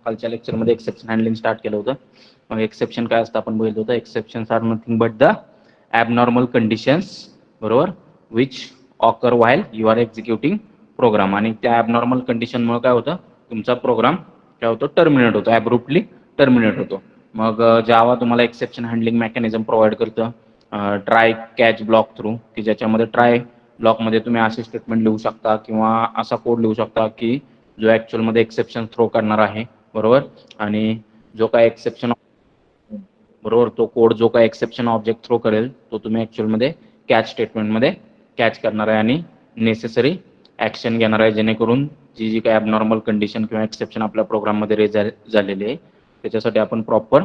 कालच्या लेक्चरमध्ये exception handling start केलं होतं. मग एक्सेप्शन काय असतं आपण बघितलं होतं. Exceptions are nothing but the abnormal conditions, बरोबर, which occur while you are executing program. आणि त्या ॲबनॉर्मल कंडिशनमुळे काय होतं, तुमचा प्रोग्राम काय होतो, टर्मिनेट होतो, ॲब्रुप्टली टर्मिनेट होतो. मग जावा तुम्हाला एक्सेप्शन हँडलिंग मेकॅनिझम प्रोव्हाइड करतं ट्राय कॅच ब्लॉक थ्रू, की ज्याच्यामध्ये ट्राय ब्लॉकमध्ये तुम्ही असे स्टेटमेंट लिहू शकता किंवा असा कोड लिहू शकता की जो ॲक्च्युअलमध्ये एक्सेप्शन थ्रो करणार आहे, बरोबर. आणि जो काय एक्सेप्शन, बरोबर, तो कोड जो काय एक्सेप्शन ऑब्जेक्ट थ्रो करेल तो तुम्ही ॲक्च्युअलमध्ये कॅच स्टेटमेंटमध्ये कॅच करणार आहे आणि नेसेसरी ॲक्शन घेणार आहे, जेणेकरून जी जी काय ॲबनॉर्मल कंडिशन किंवा एक्सेप्शन आपल्या प्रोग्राममध्ये रेज झालेली आहे त्याच्यासाठी आपण प्रॉपर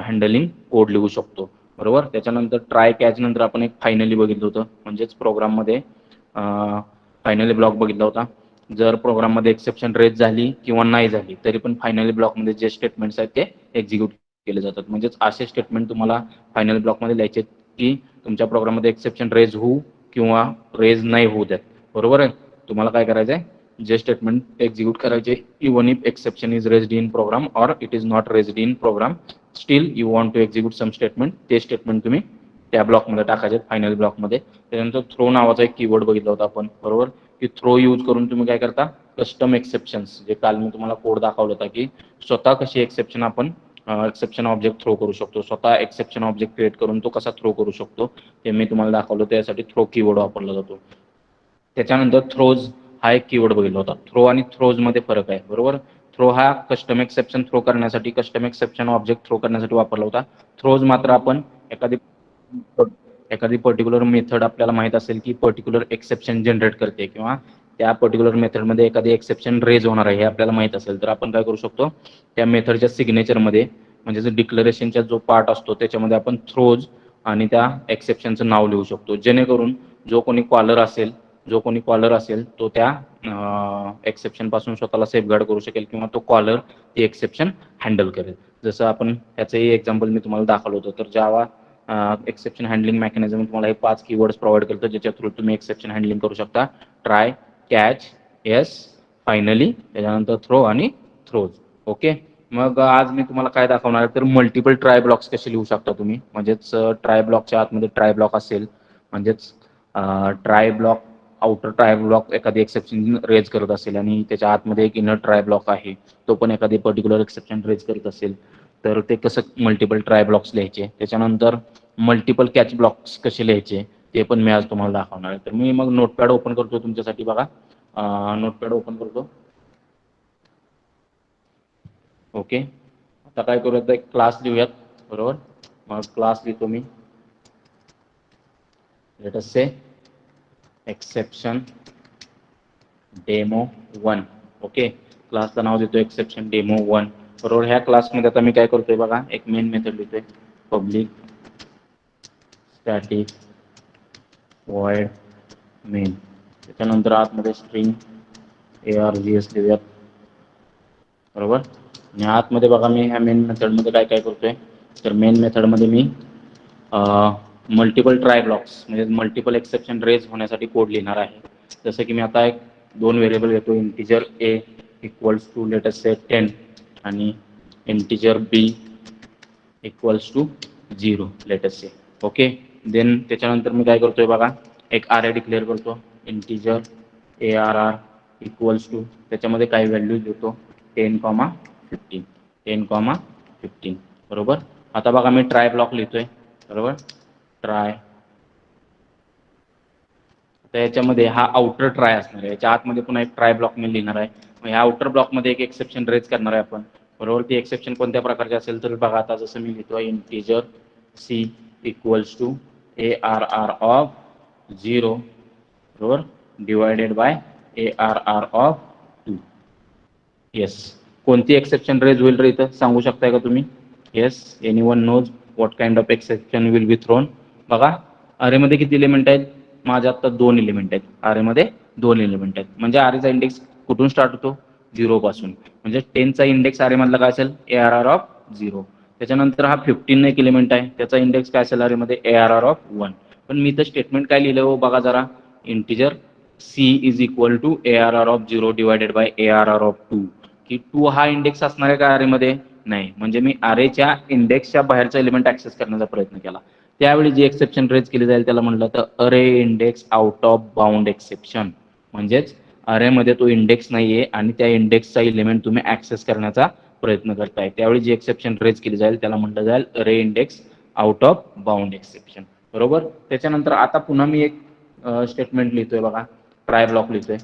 हँडलिंग कोड लिहू शकतो, बरोबर. त्याच्यानंतर ट्राय कॅच नंतर आपण एक फायनली बघितलं होतं, म्हणजेच प्रोग्राममध्ये फायनली ब्लॉक बघितला होता. जर प्रोग्राममध्ये एक्सेप्शन रेज झाली किंवा नाही झाली तरी पण फायनली ब्लॉकमध्ये जे स्टेटमेंट्स आहेत ते एक्झिक्यूट केले जातात. म्हणजेच असे स्टेटमेंट तुम्हाला फायनल ब्लॉकमध्ये लिहायचे की तुमच्या प्रोग्राममध्ये एक्सेप्शन रेज होऊ किंवा रेज नाही होऊ द्यात, बरोबर आहे. तुम्हाला काय करायचं आहे, जे स्टेटमेंट एक्झिक्यूट करायचे, even if exception is raised in program or it is not raised in program, still you want to execute some statement, ते स्टेटमेंट तुम्ही त्या ब्लॉकमध्ये टाकायचे फायनल ब्लॉकमध्ये. त्याच्यानंतर थ्रो नावाचा एक कीवर्ड बघितला होता आपण, बरोबर, की थ्रो यूज करून तुम्ही काय करता, कस्टम एक्सेप्शन्स, जे काल मी तुम्हाला कोड दाखवला होता की स्वतः कशी एक्सेप्शन आपण एक्सेप्शन ऑब्जेक्ट थ्रो करू शकतो, स्वतः एक्सेप्शन ऑब्जेक्ट क्रिएट करून तो कसा थ्रो करू शकतो ते मी तुम्हाला दाखवलं. त्यासाठी थ्रो कीवर्ड वापरला जातो. त्याच्यानंतर थ्रोज हा एक कीवर्ड बघितला होता. थ्रो आणि थ्रोजमध्ये फरक आहे, बरोबर. थ्रो हा कस्टम एक्सेप्शन थ्रो करण्यासाठी, कस्टम एक्सेप्शन ऑब्जेक्ट थ्रो करण्यासाठी वापरला होता. थ्रोज मात्र आपण एखादी पर्टिक्युलर मेथड आपल्याला माहित असेल की पर्टिक्युलर एक्सेप्शन जनरेट करते किंवा त्या पर्टिक्युलर मेथडमध्ये एखादी एक्सेप्शन रेज होणार आहे हे आपल्याला माहित असेल, तर आपण काय करू शकतो, त्या मेथडच्या सिग्नेचरमध्ये, म्हणजे जो डिक्लरेशनचा जो पार्ट असतो त्याच्यामध्ये आपण थ्रोज आणि त्या एक्सेप्शनचं नाव लिहू शकतो, जेणेकरून जो कोणी कॉलर असेल तो त्या एक्सेप्शन पासून स्वतःला सेफगार्ड करू शकेल किंवा तो कॉलर ती एक्सेप्शन हँडल करेल. जसं आपण ह्याचंही एक्झाम्पल मी तुम्हाला दाखवलं होतं. तर जावा एक्सेप्शन हँडलिंग मेकॅनिझम तुम्हाला हे 5 कीवर्ड्स प्रोव्हाइड करतं, ज्याच्या थ्रू तुम्ही एक्सेप्शन हँडलिंग करू शकता. ट्राय, कॅच, येस, फायनली, त्याच्यानंतर थ्रो आणि थ्रोज. ओके. मग आज मी तुम्हाला काय दाखवणार आहे, तर मल्टिपल ट्राय ब्लॉक्स कसे लिहू शकता तुम्ही. म्हणजेच ट्राय ब्लॉकच्या आतमध्ये ट्राय ब्लॉक असेल, म्हणजेच try block, outer try block एखादी एक्सेप्शन रेज करत असेल आणि त्याच्या आतमध्ये एक इनर ट्राय ब्लॉक आहे, तो पण एखादी पर्टिक्युलर एक्सेप्शन रेज करत असेल, तर ते कसं मल्टिपल ट्राय ब्लॉक्स लिहायचे. त्याच्यानंतर मल्टिपल कॅच ब्लॉक्स कसे लिहायचे ते पण मी आज तुम्हाला दाखवणार आहे. तर मी मग नोटपॅड ओपन करतो तुमच्यासाठी. बघा, नोटपॅड ओपन करतो. ओके. आता काय करूयात, एक क्लास लिहूयात, बरोबर. मग क्लास लिहितो मी, लेट अस से एक्सेप्शन डेमो 1. ओके. क्लासचं नाव देतो एक्सेप्शन डेमो 1, बरोबर. ह्या क्लासमध्ये आता मी काय करतोय बघा, एक मेन मेथड लिहितोय, पब्लिक स्टॅटिक void मेन. त्याच्यानंतर आतमध्ये स्ट्रिंग args लिहूयात, बरोबर. आणि आतमध्ये बघा मी ह्या मेन मेथडमध्ये काय काय करतोय, तर मेन मेथडमध्ये मी मल्टिपल ट्राय ब्लॉक्स म्हणजे मल्टिपल एक्सेप्शन रेज होण्यासाठी कोड लिहिणार आहे. जसं की मी आता एक 2 व्हेरिएबल घेतो, integer a equals to let us say 10 आणि integer b equals to 0 let us say. Okay. Then त्याच्यानंतर मी काय करतोय बघा, एक array डिक्लेअर करतो, इंटिजर arr इक्वल्स टू, त्याच्यामध्ये काही व्हॅल्यूज देतो 10,15 10,15, बरोबर. आता बघा मी ट्राय ब्लॉक लिहितोय, बरोबर. ट्राय, तर याच्यामध्ये हा आउटर ट्राय असणार आहे, याच्या आतमध्ये पुन्हा एक ट्राय ब्लॉक मी लिहिणार आहे. मग ह्या आउटर ब्लॉकमध्ये एक एक्सेप्शन रेज करणार आहे आपण, बरोबर. ती एक्सेप्शन कोणत्या प्रकारची असेल, तर बघा आता जसं मी लिहितोय, integer c equals to arr of 0, बरोबर, divided by arr of 2. Yes. कोणती एक्सेप्शन रेज होईल रे इथं सांगू शकताय का तुम्ही? Yes, anyone knows what kind of exception will be thrown. बघा, अरेमध्ये किती एलिमेंट आहेत, माझ्या आता 2 एलिमेंट आहेत, अरेमध्ये 2 एलिमेंट आहेत. म्हणजे अरेचा इंडेक्स कुठून स्टार्ट होतो, 0 पासून. म्हणजे 10चा इंडेक्स अरेमधला काय असेल, arr ऑफ 0. त्याच्यानंतर हा 15 एक एलिमेंट आहे, त्याचा इंडेक्स काय असेल अरेमध्ये, arr ऑफ 1. पण मी तर स्टेटमेंट काय लिहिलं हो बघा जरा, integer c is equal to arr of 0 divided by arr of 2, की 2 हा इंडेक्स असणार आहे का अरेमध्ये? नाही. म्हणजे मी अरेच्या इंडेक्सच्या बाहेरचा एलिमेंट ऍक्सेस करण्याचा प्रयत्न केला. त्यावेळी जी एक्सेप्शन रेज केली जाईल त्याला म्हटलं तर array index out of bound exception. म्हणजेच अरेमध्ये तो इंडेक्स नाहीये आणि त्या इंडेक्सचा एलिमेंट तुम्ही ऍक्सेस करण्याचा प्रयत्न करताय. त्यावेळी जी एक्सेप्शन रेज केली जाईल त्याला म्हटलं जाईल array index out of bound exception. बरोबर. त्याच्यानंतर आता पुन्हा मी एक स्टेटमेंट लिहितोय बघा, ट्राय ब्लॉक लिहितोय.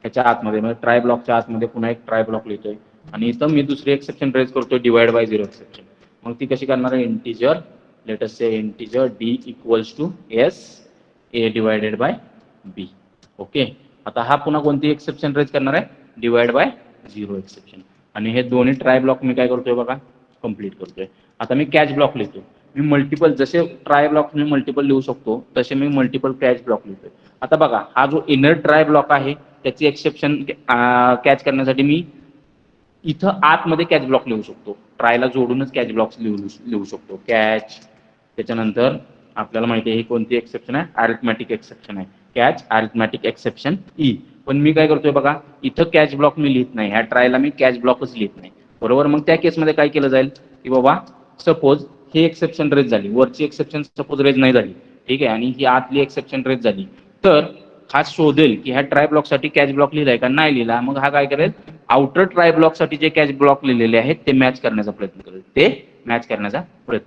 ह्याच्या आतमध्ये म्हणजे ट्राय ब्लॉकच्या आतमध्ये पुन्हा एक ट्राय ब्लॉक लिहितोय आणि इथं मी दुसरी एक्सेप्शन रेज करतोय डिवाइड बाय 0 एक्सेप्शन. मग ती कशी करणार आहे? Integer, let us say integer d equals to s a divided by b. Okay. आता हा पुन्हा कोणती एक्सेप्शन रेज करणार आहे? Divide by 0 exception. आणि हे दोन्ही ट्राय ब्लॉक मी काय करतोय बघा, कंप्लीट करतोय. आता मी कॅच ब्लॉक लिहितो. मी मल्टिपल, जसे ट्राय ब्लॉक मी मल्टिपल लिहू शकतो तसे मी मल्टिपल कॅच ब्लॉक लिहितोय. आता बघा, हा जो इनर ट्राय ब्लॉक आहे त्याची एक्सेप्शन कॅच करण्यासाठी मी इथं आतमध्ये कॅच ब्लॉक लिहू शकतो. ट्रायला जोडूनच कॅच ब्लॉक्स लिहू शकतो. कॅच, त्याच्यानंतर आपल्याला माहिती आहे ही कोणती एक्सेप्शन आहे? अरिथमॅटिक एक्सेप्शन आहे. Catch arithmetic exception E. पण मी काय करतोय बघा, इथं कॅच ब्लॉक मी लिहित नाही, ह्या ट्रायला मी कॅच ब्लॉकच लिहित नाही. बरोबर. मग त्या केसमध्ये काय केलं जाईल की बाबा सपोज ही एक्सेप्शन रेज झाली, वरची एक्सेप्शन सपोज रेज नाही झाली, ठीक आहे, आणि ही आतली एक्सेप्शन रेज झाली, तर हा शोधेल की ह्या ट्राय ब्लॉकसाठी कॅच ब्लॉक लिहिलाय का? नाही लिहिला. मग हा काय करेल? आउटर ट्राय ब्लॉकसाठी जे कॅच ब्लॉक लिहिलेले आहेत ते मॅच करण्याचा प्रयत्न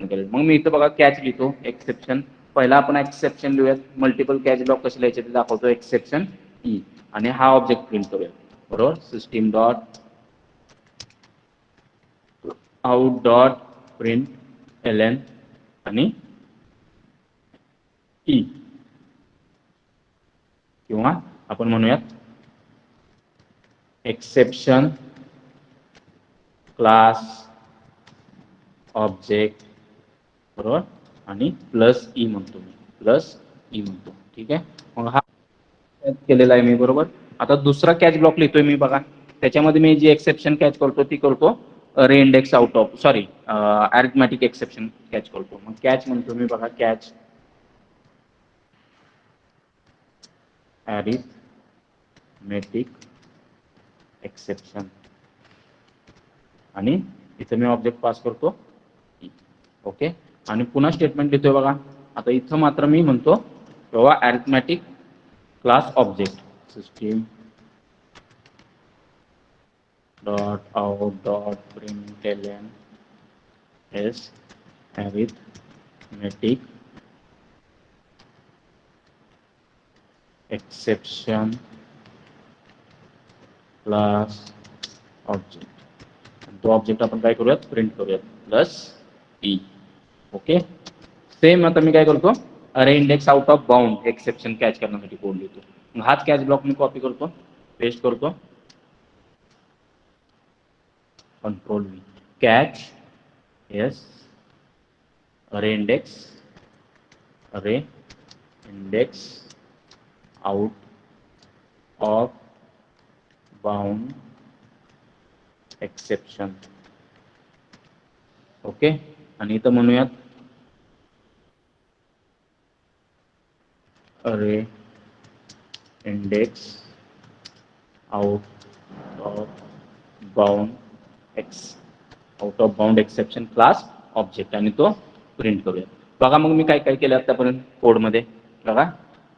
करेल, मग मी इथं बघा कॅच लिहितो, एक्सेप्शन. पहिला आपण एक्सेप्शन लिहूयात. मल्टिपल कॅच ब्लॉक कसे लिहायचे ते दाखवतो. एक्सेप्शन ई आणि हा ऑब्जेक्ट प्रिंट करूया. बरोबर. System dot out dot print L आणि ई, किंवा आपण म्हणूयात एक्सेप्शन क्लास ऑब्जेक्ट. बरोबर. आणि प्लस ई म्हणतो मी, ठीक आहे. मग हा केलेला आहे मी. बरोबर. आता दुसरा कॅच ब्लॉक लिहितोय मी बघा, त्याच्यामध्ये मी जी एक्सेप्शन कॅच करतो ती करतो अरे index out of, sorry, arithmetic exception catch करतो. मग कॅच म्हणतो मी बघा, कॅच अरिथमेटिक एक्सेप्शन आणि इथे मी ऑब्जेक्ट पास करतो. ओके. आणि पुन्हा स्टेटमेंट लिहितोय बघा. आता इथं मात्र मी म्हणतो बाबा arithmetic class object, system dot out dot print L S arithmetic exception class object. तो ऑब्जेक्ट आपण काय करूयात? प्रिंट करूयात, प्लस ई. ओके. सेम आता मी काय करतो? अरे index out of bound exception catch करण्यासाठी कोड लिहितो. मग हाच कॅच ब्लॉक मी कॉपी करतो, पेस्ट करतो, कंट्रोल व्ही, कॅच यस अरे index out of bound exception. Okay. आणि इथं म्हणूयात अरे index out of bound exception class object आणि तो प्रिंट करूया. बघा मग मी काय काय केलं आतापर्यंत कोडमध्ये. बघा,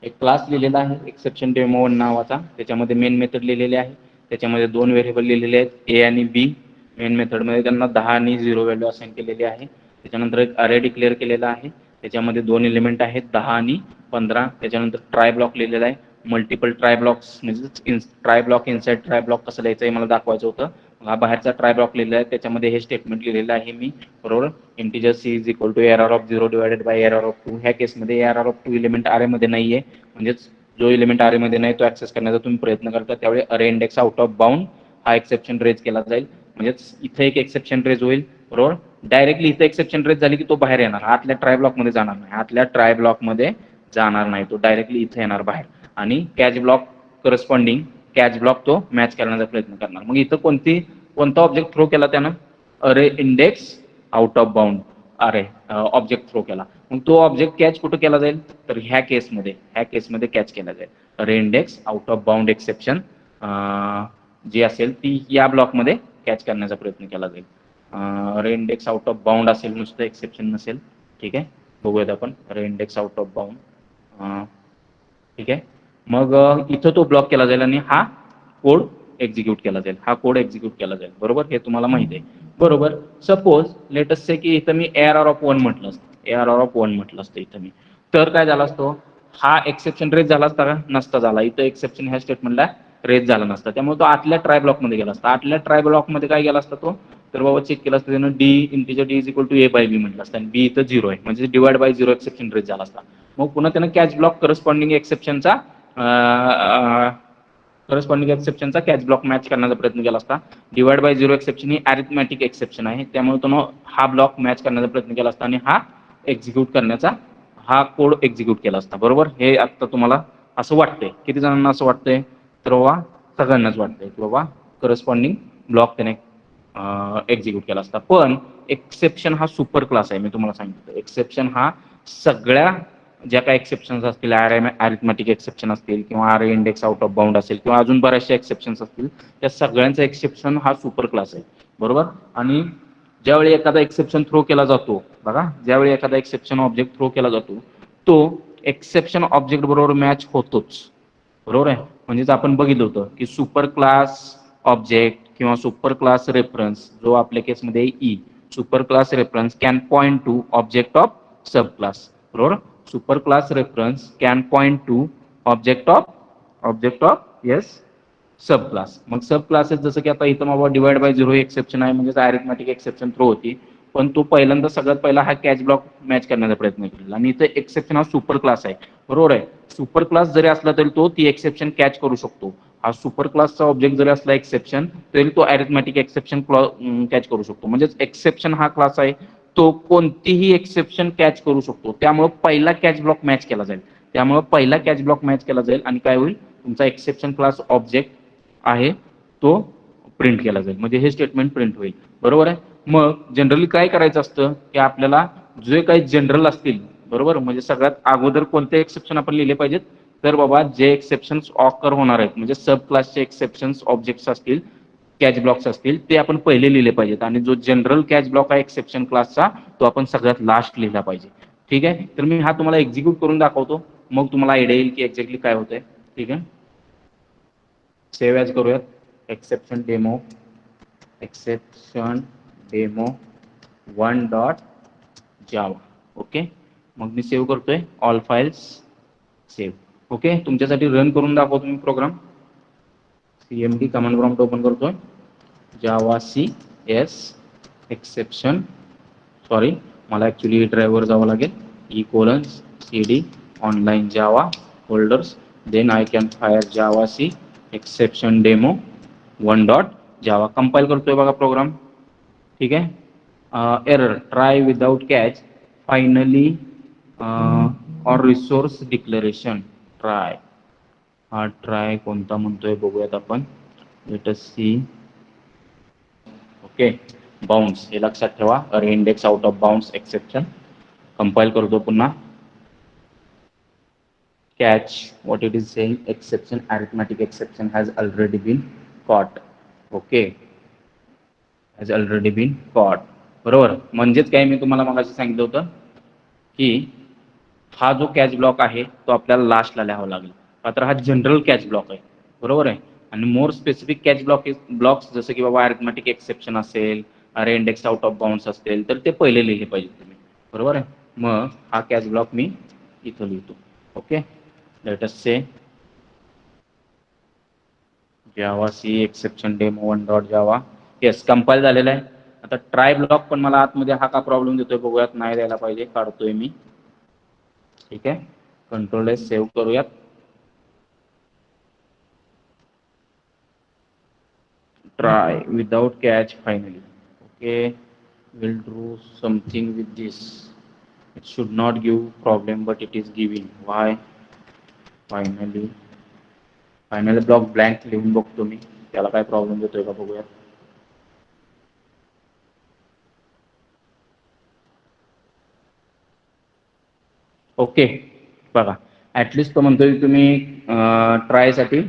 एक क्लास लिहिलेला आहे एक्सेप्शन डेमो 1 नावाचा, त्याच्यामध्ये मेन मेथड लिहिलेले आहे, त्याच्यामध्ये 2 व्हेरिएबल लिहिलेले आहेत ए आणि बी. मेन मेथडमध्ये त्यांना 10 आणि 0 व्हॅल्यू असाइन केलेली आहे. त्याच्यानंतर एक अरे डिक्लेअर केलेला आहे, त्याच्यामध्ये 2 एलिमेंट आहेत 10 आणि 15. त्याच्यानंतर ट्राय ब्लॉक लिहिलेला आहे. मल्टिपल ट्राय ब्लॉक्स म्हणजे try block inside try block कसं लिहायचं हे मला दाखवायचं होतं. हा बाहेरचा ट्राय ब्लॉक लिहिलेला आहे, त्याच्यामध्ये हे स्टेटमेंट लिहिलेलं आहे मी. बरोबर. Integer c is equal to error of 0 divided by error of 2. ह्या केसमध्ये एरर ऑफ 2 एलिमेंट अरे मध्ये नाहीये, म्हणजेच जो एलिमेंट अरे मध्ये नाही तो ऍक्सेस करण्याचा तुम्ही प्रयत्न करता, त्यावेळी अरे इंडेक्स आउट ऑफ बाउंड हा एक्सेप्शन रेज केला जाईल. म्हणजेच इथे एक एक्सेप्शन रेज होईल. बरोबर. डायरेक्टली इथे एक्सेप्शन रेज झाली की तो बाहेर येणार, आतल्या ट्राय ब्लॉकमध्ये जाणार नाही, तो डायरेक्टली इथे येणार बाहेर आणि catch block corresponding catch block तो मॅच करण्याचा प्रयत्न करणार. मग इथं कोणता ऑब्जेक्ट थ्रो केला त्यानं? अरे इंडेक्स आउट ऑफ बाउंड अरे ऑब्जेक्ट थ्रो केला. मग तो ऑब्जेक्ट कॅच कुठं केला जाईल? तर ह्या केसमध्ये कॅच केला जाईल. Array index out of bound exception जी असेल ती या ब्लॉकमध्ये कॅच करण्याचा प्रयत्न केला जाईल. Array index out of bound असेल, नुसतं एक्सेप्शन नसेल. ठीक आहे, बघूयात आपण array index out of bound. ठीक आहे, मग इथं तो ब्लॉक केला जाईल आणि हा कोड एक्झिक्यूट केला जाईल. हा कोड एक्झिक्यूट केला जाईल, बरोबर, हे तुम्हाला माहिती आहे. बरोबर, सपोज लेटेस्ट से की इथं मी ARR ऑफ 1 म्हटलं असतं, ARR ऑफ 1 म्हटलं असतं इथं मी, तर काय झाला असतो, हा एक्सेप्शन रेज झाला असता का? नसता झाला. इथं एक्सेप्शन ह्या स्टेटमेंटला रेज झाला नसता, त्यामुळे तो आतल्या ट्राय ब्लॉकमध्ये गेला असता. आतल्या ट्राय ब्लॉकमध्ये काय गेला असता तो, तर बाबा चेक केलं असतं त्यानं D integer D is equal to A by B म्हटलं असतं आणि बी इथं 0 आहे, म्हणजे डिवाइड बाय 0 एक्सेप्शन रेज झाला असता. मग पुन्हा त्यानं कॅच ब्लॉक करस्पॉन्डिंग एक्सेप्शनचा कॅच ब्लॉक मॅच करण्याचा प्रयत्न केला असता. डिवाइड बाय 0 एक्सेप्शन ही अरिथमॅटिक एक्सेप्शन आहे, त्यामुळे तो हा ब्लॉक मॅच करण्याचा प्रयत्न केला असता आणि हा एक्झिक्यूट करण्याचा हा कोड एक्झिक्यूट केला असता. बरोबर, हे आता तुम्हाला असं वाटतंय. किती जणांना असं वाटतंय? तर बाबा सगळ्यांनाच वाटतंय की बाबा करस्पॉन्डिंग ब्लॉक त्याने एक्झिक्यूट केला असता. पण एक्सेप्शन हा सुपर क्लास आहे. मी तुम्हाला सांगितलं, एक्सेप्शन हा सगळ्या ज्या काही एक्सेप्शन्स असतील, अरिथमॅटिक एक्सेप्शन असतील किंवा array index out of bound असेल किंवा अजून बऱ्याचशा एक्सेप्शन्स असतील, त्या सगळ्यांचा एक्सेप्शन हा सुपर क्लास आहे. बरोबर, आणि ज्यावेळी एखादा एक्सेप्शन थ्रो केला जातो, बघा, ज्यावेळी एखादा एक्सेप्शन ऑब्जेक्ट थ्रो केला जातो, तो एक्सेप्शन ऑब्जेक्ट बरोबर मॅच होतोच. बरोबर आहे, म्हणजेच आपण बघितलं होतं की सुपर क्लास ऑब्जेक्ट किंवा सुपर क्लास रेफरन्स, जो आपल्या केसमध्ये E, super class reference can point to object of sub class. बरोबर, super class reference can point to object of yes sub class. मग सब क्लासेस जसं की आता इथं बाबा डिवाइड बाय 0 एक्सेप्शन आहे, म्हणजे अरिथमॅटिक एक्सेप्शन थ्रो होती, पण तो पहिल्यांदा सगळ्यात पहिला हा कॅच ब्लॉक मॅच करण्याचा प्रयत्न केला आणि इथं एक्सेप्शन हा सुपर क्लास आहे. बरोबर आहे, सुपर क्लास जरी असला तरी तो ती एक्सेप्शन कॅच करू शकतो. हा सुपर क्लासचा ऑब्जेक्ट जरी असला एक्सेप्शन, तरी तो अरिथमॅटिक एक्सेप्शन कॅच करू शकतो. म्हणजेच एक्सेप्शन हा क्लास आहे, तो कोणतीही एक्सेप्शन कॅच करू शकतो. त्यामुळे पहिला कॅच ब्लॉक मॅच केला जाईल. त्यामुळे पहिला कॅच ब्लॉक मॅच केला जाईल आणि काय होईल, तुमचा एक्सेप्शन क्लास ऑब्जेक्ट आहे तो प्रिंट केला जाईल, म्हणजे हे स्टेटमेंट प्रिंट होईल. बरोबर आहे, मग जनरली काय करायचं असतं की आपल्याला जे काही जनरल असतील, बरोबर, म्हणजे सगळ्यात अगोदर कोणते एक्सेप्शन आपण लिहिले पाहिजेत, तर बाबा जे एक्सेप्शन्स ऑकर होणार आहेत, म्हणजे सब क्लासचे एक्सेप्शन्स ऑब्जेक्ट्स असतील, कॅच ब्लॉक्स असतील, ते आपण पहिले लिहिले पाहिजेत. आणि जो जनरल कॅच ब्लॉक आहे एक्सेप्शन क्लासचा, तो आपण सगळ्यात लास्ट लिहिला पाहिजे. ठीक आहे, तर मी हा तुम्हाला एक्झिक्यूट करून दाखवतो, मग तुम्हाला आयडिया येईल की एक्झॅक्टली काय होतंय. ठीक आहे, सेव्ह ॲज करूयात, exception demo 1 dot Java. Okay, मग मी सेव्ह करतोय, ऑल फाइल्स सेव्ह. ओके, तुमच्यासाठी रन करून दाखवतो मी program. cmd command prompt open करतोय, Java C S exception, sorry मला ॲक्च्युली ड्राईव्हवर जावं लागेल, E:/cd online Java holders, then I can fire Java C exception demo 1 dot Java. Compile करतोय बघा प्रोग्राम. ठीक आहे, error try without catch finally or resource declaration try. हा try कोणता म्हणतोय बघूयात आपण, let us see. Okay, bounds हे लक्षात ठेवा, array index out of bounds exception. Compile करतो पुन्हा, catch what it is saying, exception arithmetic exception has already been caught. Okay, has already been caught. बरोबर, म्हणजेच काय मी तुम्हाला मगाशी सांगितलं होतं की हा जो कॅच ब्लॉक आहे तो आपल्याला लास्टला लिहावा लागेल, मात्र हा जनरल कॅच ब्लॉक आहे. बरोबर आहे, आणि मोर स्पेसिफिक कॅच ब्लॉक्स जसं की बाबा अरिथमॅटिक एक्सेप्शन असेल, अरे इंडेक्स आउट ऑफ बाउंड्स असतील, तर ते पहिले लिहिले पाहिजे तुम्ही. बरोबर आहे, मग हा कॅच ब्लॉक मी इथं लिहितो. Okay, let us say Java C exception demo 1 dot Java. Yes, compile झालेला आहे. आता ट्राय ब्लॉक पण मला आतमध्ये हा का प्रॉब्लेम देतोय बघूयात, नाही द्यायला पाहिजे, काढतोय मी. ठीक आहे, कंट्रोल एस सेव्ह करूयात. Try without catch finally. Okay, will do something with this. It should not give problem but it is giving. Why? Finally block blank लिहून बघतो मी, त्याला काय प्रॉब्लेम देतोय का बघूयात. ओके, बघा, ॲटलिस्ट तो म्हणतोय तुम्ही ट्रायसाठी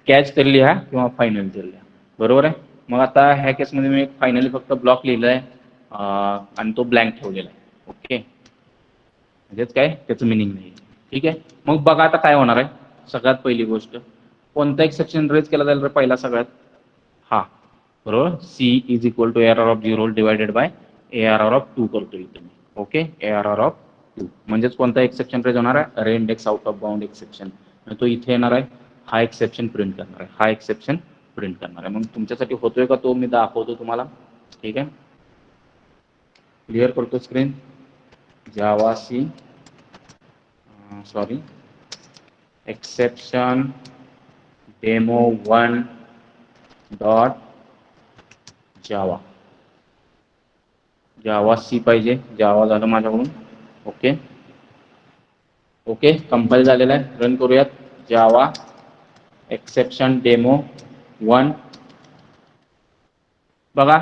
कॅच तरी लिहा किंवा फायनल तरी लिहा. बरोबर आहे, मग आता ह्या केसमध्ये मी फायनली फक्त ब्लॉक लिहिलाय आणि तो ब्लँक ठेवलेला आहे. ओके, म्हणजेच काय त्याचं मिनिंग नाही. ठीक आहे, मग बघा आता काय होणार आहे. सगळ्यात पहिली गोष्ट, कोणता एक्सेप्शन रेज केला जाईल पहिला सगळ्यात? हा, बरोबर, c is equal to ARR of 0 divided by ARR of 2 करतो इथे मी. ओके, ARR ऑफ 2 म्हणजेच कोणता एक्सेप्शन रेज होणार आहे? Array index out of bound exception. तो इथे येणार आहे, हा एक्सेप्शन प्रिंट करणार आहे, हा एक्सेप्शन प्रिंट करणार आहे. मग तुमच्यासाठी होतोय का तो मी दाखवतो तुम्हाला. ठीक आहे, क्लिअर करतो screen. Java C sorry exception demo 1 dot Java. Java C पाहिजे, जावा झालं माझ्याकडून. ओके ओके, कंपाईल झालेला आहे. रन करूयात. जावा एक्सेप्शन डेमो 1. बघा,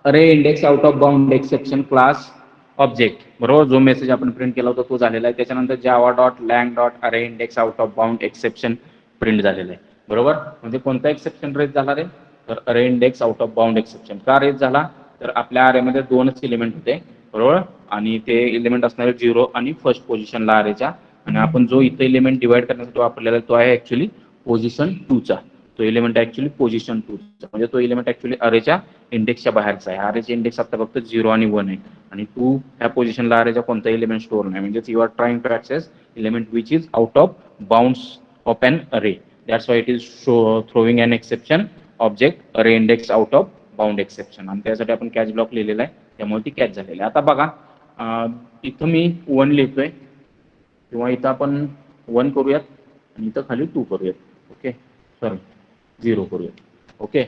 अरे index out of bound exception class object, बरोबर, जो मेसेज आपण प्रिंट केला होता तो झालेला आहे. त्याच्यानंतर जावा डॉट लँग डॉट अरे index out of bound exception print झालेलं आहे. बरोबर, म्हणजे कोणता एक्सेप्शन रेज झाला रे? तर array index out of bound exception. का रेज झाला? तर आपल्या अरेमध्ये 2च एलिमेंट होते, बरोबर, आणि ते एलिमेंट असणारे 0 आणि फर्स्ट पोझिशनला अरेच्या. आणि आपण जो इथे एलिमेंट डिवाइड करण्यासाठी वापरलेला तो आहे ऍक्च्युली पोझिशन 2चा. तो एलिमेंट ऍक्च्युली पोझिशन 2चा, म्हणजे तो एलिमेंट ऍक्च्युली अरेच्या इंडेक्सच्या बाहेरचा आहे. अरेचे इंडेक्स आता फक्त 0 आणि 1 आहे, आणि 2 ह्या पोझिशनला अरेचा कोणता एलिमेंट स्टोअर नाही. म्हणजे you are trying to access element which is out of bounds of an array. That's why it is throwing an exception object array index out of bound exception. आणि त्यासाठी आपण कॅच ब्लॉक लिहिलेला आहे, त्यामुळे ती catch झालेली आहे. आता बघा, इथं मी 1 लिहितोय, किंवा इथं आपण 1 करूयात आणि इथं खाली 2 करूयात. ओके, सॉरी 0 करूयात. ओके,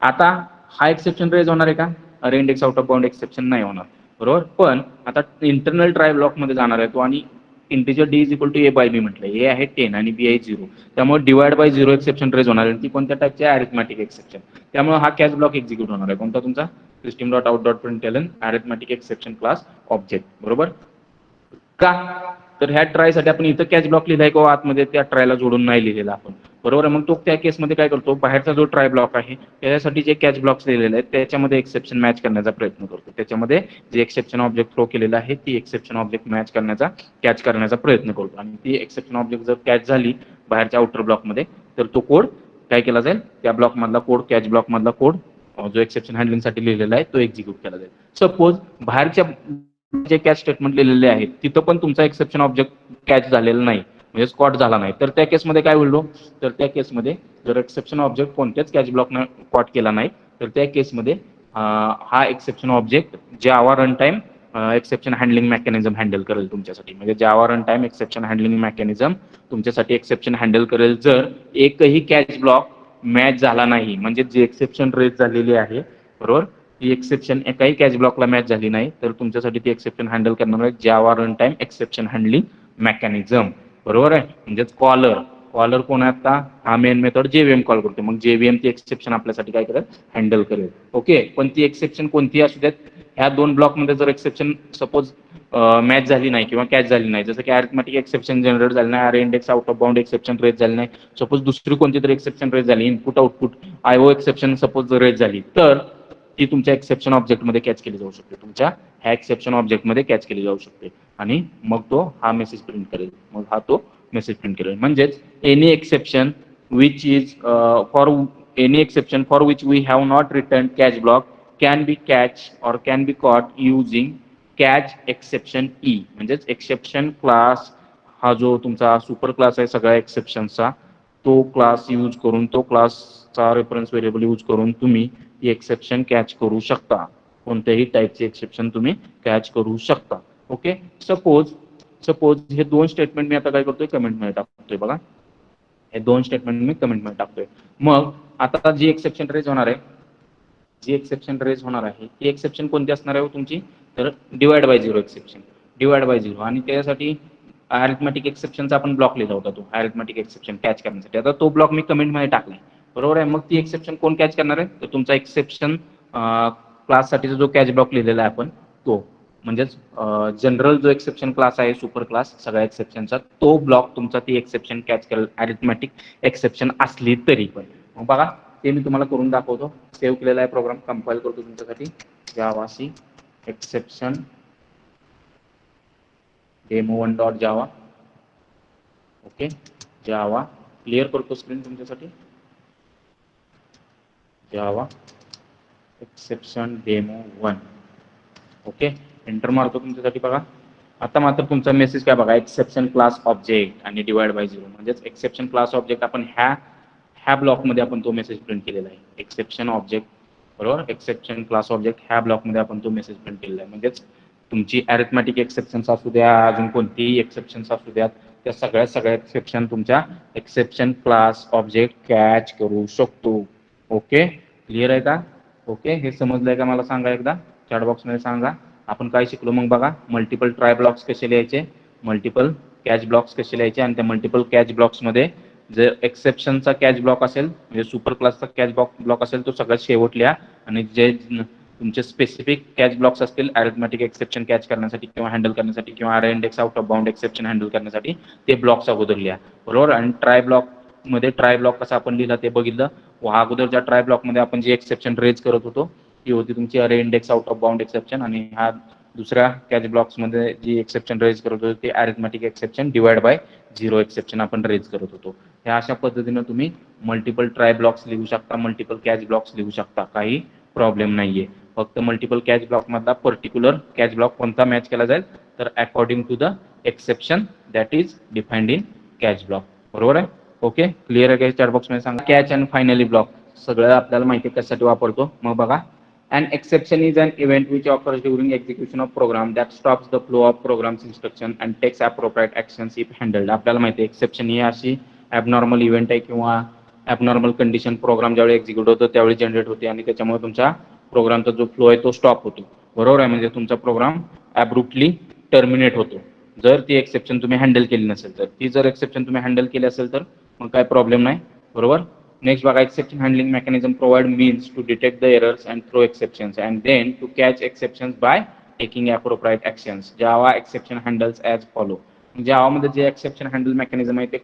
आता हा एक्सेप्शन रेज होणार आहे का? अरे index out of bound exception नाही होणार, बरोबर. पण आता इंटरनल ट्राय ब्लॉक मध्ये जाणार आहे तो, आणि integer D is equal to A by B म्हटलंय. ए आहे 10 आणि बी आहे 0, त्यामुळे डिवाइड बाय 0 एक्सेप्शन रेज होणार आहे. ती कोणत्या टाईपची आहे? Arithmetic exception. त्यामुळे हा कॅच ब्लॉक एक्झिक्यूट होणार आहे. कोणता? तुमचा system dot out dot println arithmetic exception class object, बरोबर. का? तर ह्या ट्रायसाठी आपण इथं कॅच ब्लॉक लिहिलाय किंवा आतमध्ये त्या ट्रायला जोडून नाही लिहिलेला आपण, बरोबर आहे. मग तो त्या केसमध्ये काय करतो, बाहेरचा जो ट्राय ब्लॉक आहे त्याच्यासाठी जे कॅच ब्लॉक्स लिहिलेले आहेत त्याच्यामध्ये एक्सेप्शन मॅच करण्याचा प्रयत्न करतो. त्याच्यामध्ये जे एक्सेप्शन ऑब्जेक्ट थ्रो केलेलं आहे ती एक्सेप्शन ऑब्जेक्ट मॅच करण्याचा, कॅच करण्याचा प्रयत्न करतो. आणि ती एक्सेप्शन ऑब्जेक्ट जर कॅच झाली बाहेरच्या आउटर ब्लॉकमध्ये, तर तो कोड काय केला जाईल? त्या ब्लॉक मधला कोड, कॅच ब्लॉक मधला कोड जो एक्सेप्शन हँडलिंगसाठी लिहिलेला आहे तो एक्झिक्यूट केला जाईल. सपोज बाहेरच्या जे कॅच स्टेटमेंट लिहिलेले आहेत तिथं पण तुमचा एक्सेप्शन ऑब्जेक्ट कॅच झालेला नाही, म्हणजे स्पॉट झाला नाही, तर त्या केसमध्ये काय होईल? तर त्या केसमध्ये जर एक्सेप्शन ऑब्जेक्ट कोणत्याच कॅच ब्लॉकनं स्पॉट केला नाही, तर त्या केसमध्ये हा exception object Java run time exception handling mechanism handle करेल तुमच्यासाठी. म्हणजे Java run time exception handling mechanism तुमच्यासाठी एक्सेप्शन हँडल करेल जर एकही कॅच ब्लॉक मॅच झाला नाही. म्हणजे जी एक्सेप्शन रेज झालेली आहे, बरोबर, ती एक्सेप्शन एकाही कॅच ब्लॉकला मॅच झाली नाही, तर तुमच्यासाठी ती एक्सेप्शन हँडल करणार आहे Java run time exception handling mechanism, बरोबर आहे. म्हणजेच कॉलर, कॉलर कोण आहे आता? हा मेन मेथड जेव्हीएम कॉल करतो. मग जेव्हीएम ती एक्सेप्शन आपल्यासाठी काय करेल? हँडल करेल. ओके, पण ती एक्सेप्शन कोणती असू देत, ह्या 2 ब्लॉकमध्ये जर एक्सेप्शन सपोज मॅच झाली नाही किंवा कॅच झाली नाही, जसं की अरिथमॅटिक एक्सेप्शन जनरेट झालं नाही, array index out of bound exception raise झाली नाही, सपोज दुसरी कोणती तरी एक्सेप्शन रेज झाली, input output IO exception suppose raise झाली, तर ती तुमच्या एक्सेप्शन ऑब्जेक्टमध्ये कॅच केली जाऊ शकते. तुमच्या ह्या एक्सेप्शन ऑब्जेक्टमध्ये कॅच केली जाऊ शकते, आणि मग तो हा मेसेज प्रिंट करेल. मग हा तो मेसेज प्रिंट करेल. म्हणजेच any exception which is for any exception for which we have not return catch block can be catch or can be caught using catch exception e. म्हणजेच एक्सेप्शन क्लास हा जो तुमचा सुपर क्लास आहे सगळ्या एक्सेप्शनचा, तो class use करून, तो क्लासचा रेफरन्स व्हेरिएबल यूज करून तुम्ही ती एक्सेप्शन कॅच करू शकता. कोणत्याही टाईपचे एक्सेप्शन तुम्ही कॅच करू शकता. ओके, सपोज सपोज हे 2 स्टेटमेंट मी आता काय करतोय? कमेंटमध्ये टाकतोय. बघा, हे 2 स्टेटमेंट मी कमेंटमध्ये टाकतोय. मग आता जी एक्सेप्शन रेज होणार आहे, जी एक्सेप्शन रेज होणार आहे ती एक्सेप्शन कोणती असणार आहे तुमची? तर divide by 0 exception, divide by 0. आणि त्यासाठी अरिथमॅटिक एक्सेप्शनचा आपण ब्लॉक लिहिला होता, तो अरिथमॅटिक एक्सेप्शन कॅच करण्यासाठी. आता तो ब्लॉक मी कमेंटमध्ये टाकलाय, बरोबर आहे. मग ती एक्सेप्शन कोण कॅच करणार आहे? तर तुमचा एक्सेप्शन क्लाससाठीचा जो कॅच ब्लॉक लिहिलेला आहे आपण तो, म्हणजेच जनरल जो एक्सेप्शन क्लास आहे, सुपर क्लास सगळ्या एक्सेप्शनचा, तो ब्लॉक तुमचा ती एक्सेप्शन कॅच करेल, अरिथमॅटिक एक्सेप्शन असली तरी पण. मग बघा, ते मी तुम्हाला करून दाखवतो. सेव्ह केलेला आहे प्रोग्राम, कंपाईल करतो तुमच्यासाठी. जावा सी एक्सेप्शन demo1.java. ओके, जावा क्लिअर करतो स्क्रीन तुमच्यासाठी. जावा एक्सेप्शन डेमो 1. ओके, एंटर मारतो तुमच्यासाठी. बघा आता मात्र तुमचा मेसेज काय बघा, एक्सेप्शन क्लास ऑब्जेक्ट आणि डिवाइड बाय 0. म्हणजेच एक्सेप्शन क्लास ऑब्जेक्ट आपण ह्या ब्लॉकमध्ये आपण तो मेसेज प्रिंट केलेला आहे. एक्सेप्शन ऑब्जेक्ट बरोबर, एक्सेप्शन क्लास ऑब्जेक्ट ह्या ब्लॉकमध्ये आपण तो मेसेज प्रिंट केलेला आहे. म्हणजेच तुमची अरिथमॅटिक एक्सेप्शन्स असू द्या, अजून कोणतीही एक्सेप्शन्स असू द्यात, त्या सगळ्या एक्सेप्शन तुमच्या एक्सेप्शन क्लास ऑब्जेक्ट कॅच करू शकतो. ओके, क्लिअर आहे का? ओके, हे समजलंय का मला सांगा एकदा, चॅट बॉक्समध्ये सांगा. आपण काय शिकलो मग बघा, मल्टिपल ट्राय ब्लॉक्स कसे लिहायचे, मल्टिपल कॅच ब्लॉक्स कसे लिहायचे, आणि त्या मल्टिपल कॅच ब्लॉक्समध्ये जर एक्सेप्शनचा कॅच ब्लॉक असेल, म्हणजे सुपर क्लासचा कॅच ब्लॉक असेल, तो सगळ्यात शेवट लिहा. आणि जे तुमचे स्पेसिफिक कॅच ब्लॉक्स असतील अरिथमॅटिक एक्सेप्शन कॅच करण्यासाठी किंवा हँडल करण्यासाठी किंवा अरे index out of bound exception handle करण्यासाठी, ते ब्लॉक्स अगोदर लिहा. बरोबर. आणि ट्राय ब्लॉकमध्ये ट्राय ब्लॉक कसा आपण लिहिला ते बघितलं. अगोदरच्या ट्राय ब्लॉकमध्ये आपण जे एक्सेप्शन रेज करत होतो ती होती तुमची अरे index out of bound exception, आणि हा दुसऱ्या कॅच ब्लॉक्समध्ये जी एक्सेप्शन रेज करत होतो ते arithmetic exception divide by 0 exception आपण रेज करत होतो. ह्या अशा पद्धतीने तुम्ही मल्टिपल ट्राय ब्लॉक्स लिहू शकता, मल्टिपल कॅच ब्लॉक्स लिहू शकता, काही प्रॉब्लेम नाहीये. फक्त मल्टिपल कॅच ब्लॉक मधला पर्टिक्युलर कॅच ब्लॉक कोणता मॅच केला जाईल, तर according to the exception that is defined in catch block. बरोबर आहे. ओके, क्लिअर आहे का? चॅट बॉक्समध्ये सांगा. कॅच अँड फायनली ब्लॉक सगळं आपल्याला माहिती कशासाठी वापरतो. मग बघा, an exception is an event which occurs during execution of program that stops the flow of program's instruction and takes appropriate actions if handled. आपल्याला माहिती आहे एक्सेप्शन ही अशी ॲबनॉर्मल इव्हेंट आहे किंवा ॲबनॉर्मल कंडिशन प्रोग्राम ज्यावेळी एक्झिक्यूट होतो त्यावेळी generate होते आणि त्याच्यामुळे तुमचा प्रोग्रामचा जो फ्लो आहे तो स्टॉप होतो. बरोबर आहे. म्हणजे तुमचा प्रोग्राम ॲब्रुप्टली टर्मिनेट होतो जर ती एक्सेप्शन तुम्ही हँडल केली नसेल तर. ती जर एक्सेप्शन तुम्ही हँडल केली असेल तर मग काय प्रॉब्लेम नाही. बरोबर. Next बघा, exception handling mechanism provide means to detect the errors and throw exceptions and then to catch exceptions by taking appropriate actions. Java exception handles as follow. Java मध्ये जे exception handle mechanism आहे ते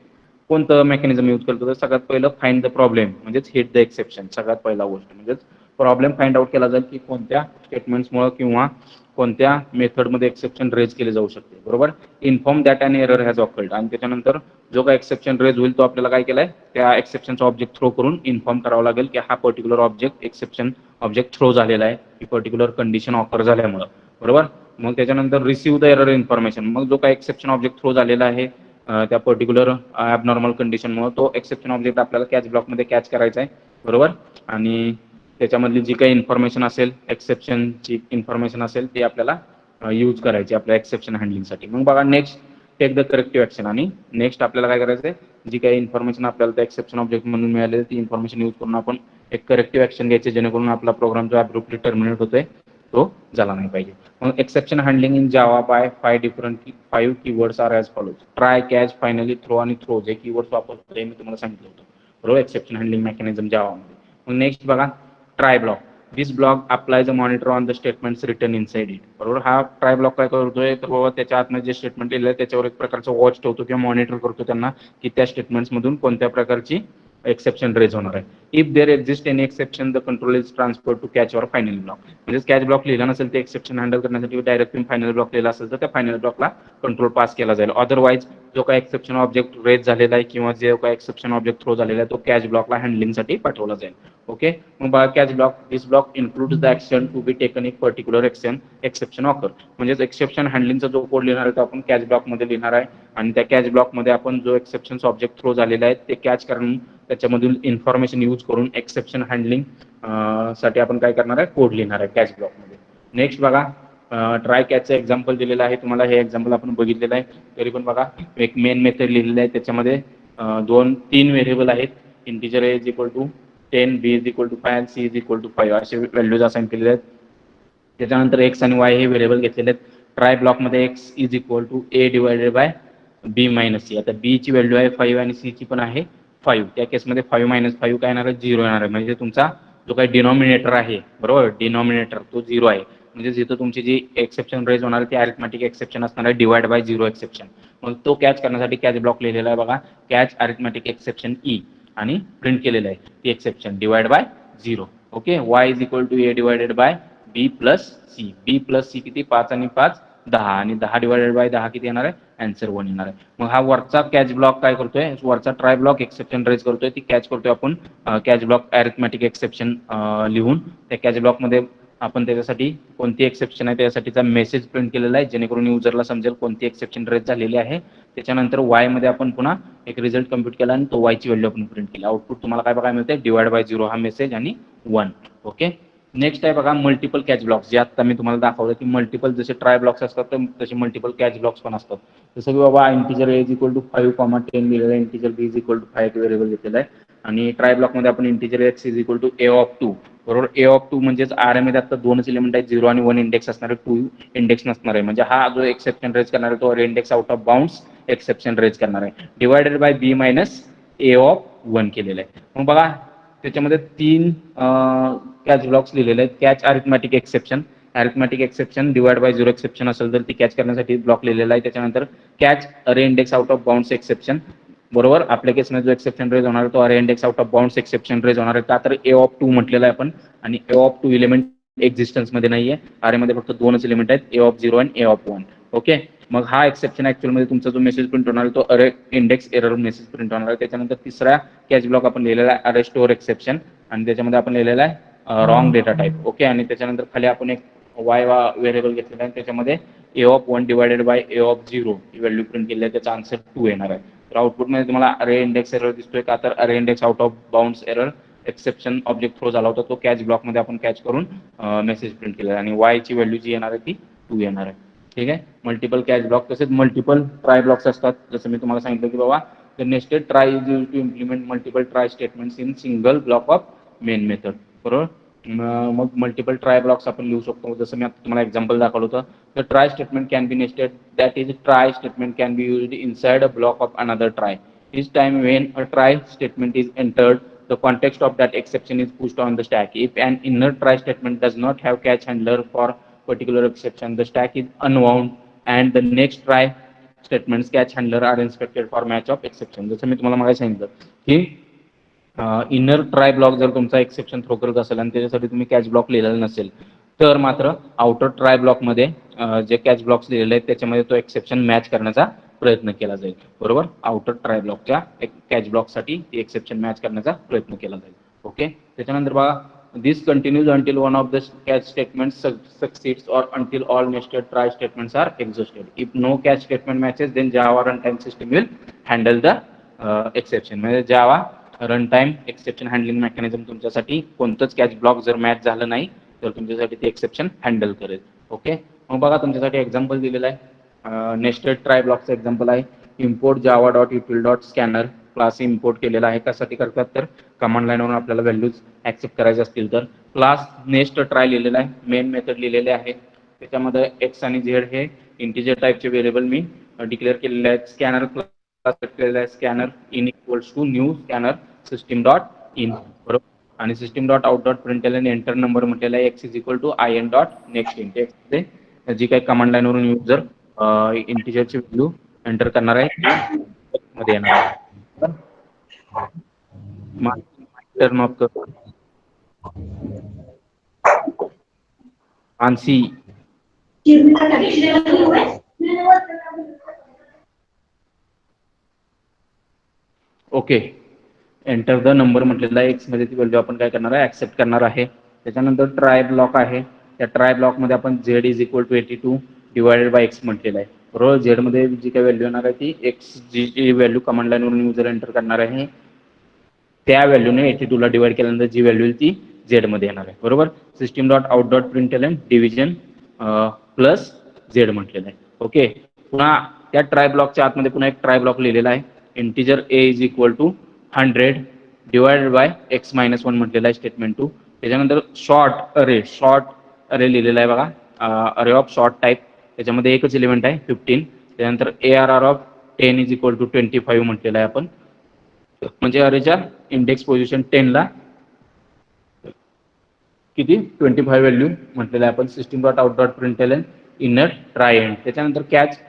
कोणतं mechanism use करतो, तर सगळ्यात पहिलं find the problem म्हणजेच हिट द एक्सेप्शन. सगळ्यात पहिला गोष्ट म्हणजेच प्रॉब्लेम फाइंड आउट केला जाईल की कोणत्या स्टेटमेंट्समुळे किंवा कोणत्या मेथडमध्ये एक्सेप्शन रेज केले जाऊ शकते. बरोबर. Inform that an error has occurred, आणि त्याच्यानंतर जो काय एक्सेप्शन रेज होईल तो आपल्याला काय केलाय, त्या एक्सेप्शनचा ऑब्जेक्ट थ्रो करून इन्फॉर्म करावं लागेल की हा particular object exception object throw झालेला आहे, ही पर्टिक्युलर कंडिशन ऑकर झाल्यामुळं. बरोबर. मग त्याच्यानंतर रिसीव्ह द एरर इन्फॉर्मेशन. मग जो काय एक्सेप्शन ऑब्जेक्ट थ्रो झालेला आहे त्या पर्टिक्युलर ॲबनॉर्मल कंडिशनमुळे तो एक्सेप्शन ऑब्जेक्ट आपल्याला कॅच ब्लॉकमध्ये कॅच करायचा आहे. बरोबर. आणि त्याच्यामधली जी काही इन्फॉर्मेशन असेल, एक्सेप्शनची इन्फॉर्मेशन असेल ती आपल्याला यूज करायची आपल्या एक्सेप्शन हँडलिंगसाठी. मग बघा, next take the corrective action. आणि नेक्स्ट आपल्याला काय करायचं आहे, जी काही इन्फॉर्मेशन आपल्याला त्या एक्सेप्शन ऑब्जेक्ट म्हणून मिळालेली ती इन्फॉर्मेशन यूज करून आपण एक करेक्टिव्ह ॲक्शन घ्यायचे जेणेकरून आपला प्रोग्राम जो ॲब्रुप्टली टर्मिनेट होतोय तो झाला नाही पाहिजे. मग exception handling in Java by 5 keywords are as follows. Try, catch, finally, throw आणि थ्रो जे कीवर्ड्स वापरतो ते मी तुम्हाला सांगितलं होतं. बरोबर. एक्सेप्शन हँडलिंग मेकॅनिझम जावामध्ये. मग नेक्स्ट बघा, try block. This block applies a monitor on the statements return inside it. बरोबर. हा ट्राय ब्लॉक काय करतोय, तर बाबा त्याच्या आतमध्ये जे स्टेटमेंट लिहिलं आहे त्याच्यावर एक प्रकारचं वॉच ठेवतो किंवा मॉनिटर करतो त्यांना की त्या स्टेटमेंट्समधून कोणत्या प्रकारची एक्सेप्शन रेज होणार आहे. If there exist any exception the control is transfer to catch or final block. म्हणजे कॅच ब्लॉक लिहिला नसेल ते एक्सेप्शन हँडल करण्यासाठी डायरेक्ट तुम्ही फायनल ब्लॉक लिहिला असेल तर त्या फायनल ब्लॉकला कंट्रोल पास केला जाईल. अदरवाईज जो काही एक्सेप्शन ऑब्जेक्ट रेज झालेला आहे किंवा जो काही एक्सेप्शन ऑब्जेक्ट थ्रो झालेला आहे तो कॅच ब्लॉकला हँडलिंगसाठी पाठवला जाईल. ओके. मग बघा, catch block. This block includes the action to be taken if particular exception occur. म्हणजे एक्सेप्शन हँडलिंगचा जो कोड लिहिणार आहे तो आपण कॅच ब्लॉकमध्ये लिहिणार आहे आणि त्या कॅच ब्लॉकमध्ये आपण जो एक्सेप्शन ऑब्जेक्ट थ्रो झालेला आहे ते कॅच करून त्याच्यामधून इन्फॉर्मेशन यूज करून एक्सेप्शन हँडलिंग साठी आपण काय करणार आहे, कोड लिहिणार आहे कॅच ब्लॉकमध्ये. नेक्स्ट बघा, ट्राय कॅचचं एक्झाम्पल दिलेलं आहे तुम्हाला. हे एक्झाम्पल आपण बघितलेलं आहे. तरी पण बघा, एक मेन मेथड लिहिलेलं आहे त्याच्यामध्ये 3 व्हेरिएबल आहेत. Integer a is equal to 10, b is equal to 5 आणि सी इज इक्वल टू 5 असे व्हॅल्यूज असाइन केलेले आहेत. त्याच्यानंतर एक्स आणि वाय हे व्हेरिएबल घेतलेले आहेत. ट्राय ब्लॉकमध्ये x is equal to a divided by b minus c. आता बी ची व्हॅल्यू आहे 5 आणि सी ची पण आहे 5. त्या केसमध्ये 5 मायनस 5 काय येणार आहे, 0 येणार आहे. म्हणजे तुमचा जो काही डिनॉमिनेटर आहे, बरोबर, डिनॉमिनेटर तो 0 आहे. म्हणजे जिथं तुमची जी एक्सेप्शन रेज होणार आहे ती अरिथमॅटिक एक्सेप्शन असणार आहे डिवाइड बाय 0 एक्सेप्शन. मग तो कॅच करण्यासाठी कॅच ब्लॉक लिहिलेला आहे बघा, कॅच अरिथमॅटिक एक्सेप्शन ई. आणि प्रिंट केलेलं आहे ती exception divide by 0. Okay, y is equal to a divided by b plus c. b plus c किती, 5 आणि 5 10, आणि 10 डिवायडेड बाय 10 किती येणार आहे, आन्सर 1 येणार आहे. मग हा वरचा कॅच ब्लॉक काय करतोय, वरचा ट्राय ब्लॉक एक्सेप्शन रेज करतोय, ती कॅच करतोय आपण कॅच ब्लॉक अरिथमॅटिक एक्सेप्शन लिहून. त्या कॅच ब्लॉक मध्ये आपण त्याच्यासाठी कोणती एक्सेप्शन आहे त्यासाठीचा मेसेज प्रिंट केलेला आहे, जेणेकरून युजरला समजेल कोणती एक्सेप्शन रेज झालेली आहे. त्याच्यानंतर वाय मध्ये आपण पुन्हा एक रिझल्ट कम्प्युट केला आणि तो वाय ची व्हॅल्यू आपण प्रिंट केली. आउटपुट तुम्हाला काय बघायला मिळते, डिवाइड बाय 0 हा मेसेज आणि 1. ओके, नेक्स्ट आहे बघा मल्टिपल कॅच ब्लॉक्स, जे आता मी तुम्हाला दाखवलं की मल्टिपल जसे ट्राय ब्लॉक्स असतात तसे मल्टिपल कॅच ब्लॉक्स पण असतात. जसं की बाबा integer a is equal to 5,10 दिलेला आहे, integer b is equal to 5 variable घेतलेला आहे, आणि ट्राय ब्लॉक मध्ये आपण integer x is equal to a of 2, बरोबर. a ऑफ 2 म्हणजेच आर मध्ये आता दोनच एलिमेंट आहेत, 0 आणि 1 इंडेक्स असणार आहे, 2 इंडेक्स नसणार आहे. म्हणजे हा जो एक्सेप्शन रेज करणार आहे तो array index out of bounds exception raise करणार आहे, divided by b minus a of 1 केलेलं आहे. मग बघा त्याच्यामध्ये 3 कॅच ब्लॉक्स लिहिलेले आहेत. Catch arithmetic exception, arithmetic exception divide by 0 exception असेल तर ती कॅच करण्यासाठी ब्लॉक लिहिलेला आहे. त्याच्यानंतर catch array index out of bounds exception, बरोबर. आपल्या केसमध्ये जो एक्सेप्शन रेज होणार तो array index out of bounds exception raise होणार आहे. का तर a ऑफ 2 म्हटलेला आहे आपण, आणि a ऑफ 2 एलिमेंट एक्झिस्टन्स मध्ये नाहीये, अरे मध्ये फक्त दोनच एलिमेंट आहेत, a ऑफ 0 आणि a ऑफ 1. ओके, मग हा एक्सेप्शन ऍक्च्युअल मध्ये तुमचा जो मेसेज प्रिंट होणार आहे तो array index error message print होणार आहे. त्याच्यानंतर तिसरा कॅच ब्लॉक आपण लिहिलेला आहे अरे स्टोअर एक्सेप्शन, आणि त्याच्यामध्ये आपण लिहिलेला आहे रॉंग डेटा टाइप. ओके, आणि त्याच्यानंतर खाली आपण एक वाय व्हेरिएबल घेतलेला आहे, त्याच्यामध्ये a of 1 divided by a of 0 he value print केली आहे, त्याचा आन्सर 2 येणार आहे. तर आउटपुटमध्ये तुम्हाला अरे इंडेक्स एरर दिसतोय, का तर array index out of bounds error exception object throw झाला होता, तो कॅच ब्लॉक मध्ये आपण कॅच करून मेसेज प्रिंट केला, आणि वाय ची व्हॅल्यू जी येणार आहे ती 2 येणार आहे. ठीक आहे, मल्टिपल कॅच ब्लॉक. तसेच मल्टिपल ट्राय ब्लॉक्स असतात, जसं मी तुम्हाला सांगितलं की बाबा the nested try is use to implement multiple try statements in single block of main method, बरोबर. मग मल्टिपल ट्राय ब्लॉक्स आपण लिहू शकतो, जसं मी आता तुम्हाला एक्झाम्पल दाखवलं होतं. The try statement can be nested, that is try statement can be used inside a block of another try. Each time when a try statement is entered, the context of that exception is pushed on the stack. If an inner try statement does not have catch handler for particular exception, the stack is unwound and the next try statements catch handler are inspected for match of exception. जसं मी तुम्हाला मागे सांगितलं की inner try block जर तुमचा exception throw करत असेल आणि त्याच्यासाठी तुम्ही कॅच ब्लॉक लिहिलेला नसेल, तर मात्र आउटर ट्राय ब्लॉकमध्ये जे कॅच ब्लॉक्स लिहिलेले आहेत त्याच्यामध्ये तो एक्सेप्शन मॅच करण्याचा प्रयत्न केला जाईल, बरोबर. आउटर ट्राय ब्लॉकच्या कॅच ब्लॉकसाठी ती एक्सेप्शन मॅच करण्याचा प्रयत्न केला जाईल. ओके, त्याच्यानंतर बघा this continues until one of the catch statement succeeds और until all nested try statements are exhausted. If no catch statement matches then Java run time system will handle the exception. म्हणजे Java run time exception handling mechanism तुमच्यासाठी कोणतंच catch block जर match झालं नाही तर तुमच्यासाठी ते एक्सेप्शन हँडल करेल. ओके, मग बघा तुमच्यासाठी एक्झाम्पल दिलेलं आहे. नेस्टेड ट्राय ब्लॉकचं एक्झाम्पल आहे, import Java dot util dot scanner class import केलेला आहे. कशासाठी करतात तर कमांड लाईनवरून आपल्याला व्हॅल्यूज ऍक्सेप्ट करायचे असतील तर. क्लास नेक्स्ट ट्राय लिहिलेला आहे, मेन मेथड लिहिलेले आहे, त्याच्यामध्ये एक्स आणि झेड हे इंटिजर टाईपचे व्हेरिएबल मी डिक्लेअर केलेले आहेत. स्कॅनर क्लास केलेला आहे, scanner in equals to new scanner system dot in, बरोबर. आणि system dot out dot println enter number म्हटलेला आहे, x is equal to I N dot next in. मध्ये जी काही कमांड लाईनवरून युजर इंटिजरची व्हॅल्यू एंटर करणार आहे मध्ये येणार आहे. Turn off Mansi. Okay, enter the number म्हटलेला आहे, एक्स मध्ये ती व्हॅल्यू आपण काय करणार आहे, ऍक्सेप्ट करणार आहे. त्याच्यानंतर ट्राय ब्लॉक आहे, त्या ट्राय ब्लॉक मध्ये आपण Z is equal to 82 divided by X म्हटलेला आहे, बरोबर. झेड मध्ये जी काही व्हॅल्यू येणार आहे ती एक्स जी व्हॅल्यू कमांड लाईनवरून युजर एंटर करणार आहे त्या व्हॅल्यूने 82 ला डिवाइड केल्यानंतर जी व्हॅल्यू ती झेड मध्ये येणार आहे, बरोबर. System dot out dot println division plus Z म्हटलेलं आहे. ओके, पुन्हा त्या ट्राय ब्लॉकच्या आतमध्ये पुन्हा एक ट्राय ब्लॉक लिहिलेला आहे, integer a is equal to 100 divided by x minus 1 म्हटलेला आहे स्टेटमेंट 2. त्याच्यानंतर शॉर्ट अरे लिहिलेला आहे बघा, अरे ऑफ शॉर्ट टाईप, त्याच्यामध्ये एकच एलिमेंट आहे 15. त्यानंतर ARR of 10 is equal to 25 म्हटलेला आहे आपण, म्हणजे अरेच्या इंडेक्स पोझिशन 10 ला किती 25 व्हॅल्यू म्हटलेलं आहे आपण. System dot out dot println inner try end. त्याच्यानंतर कॅच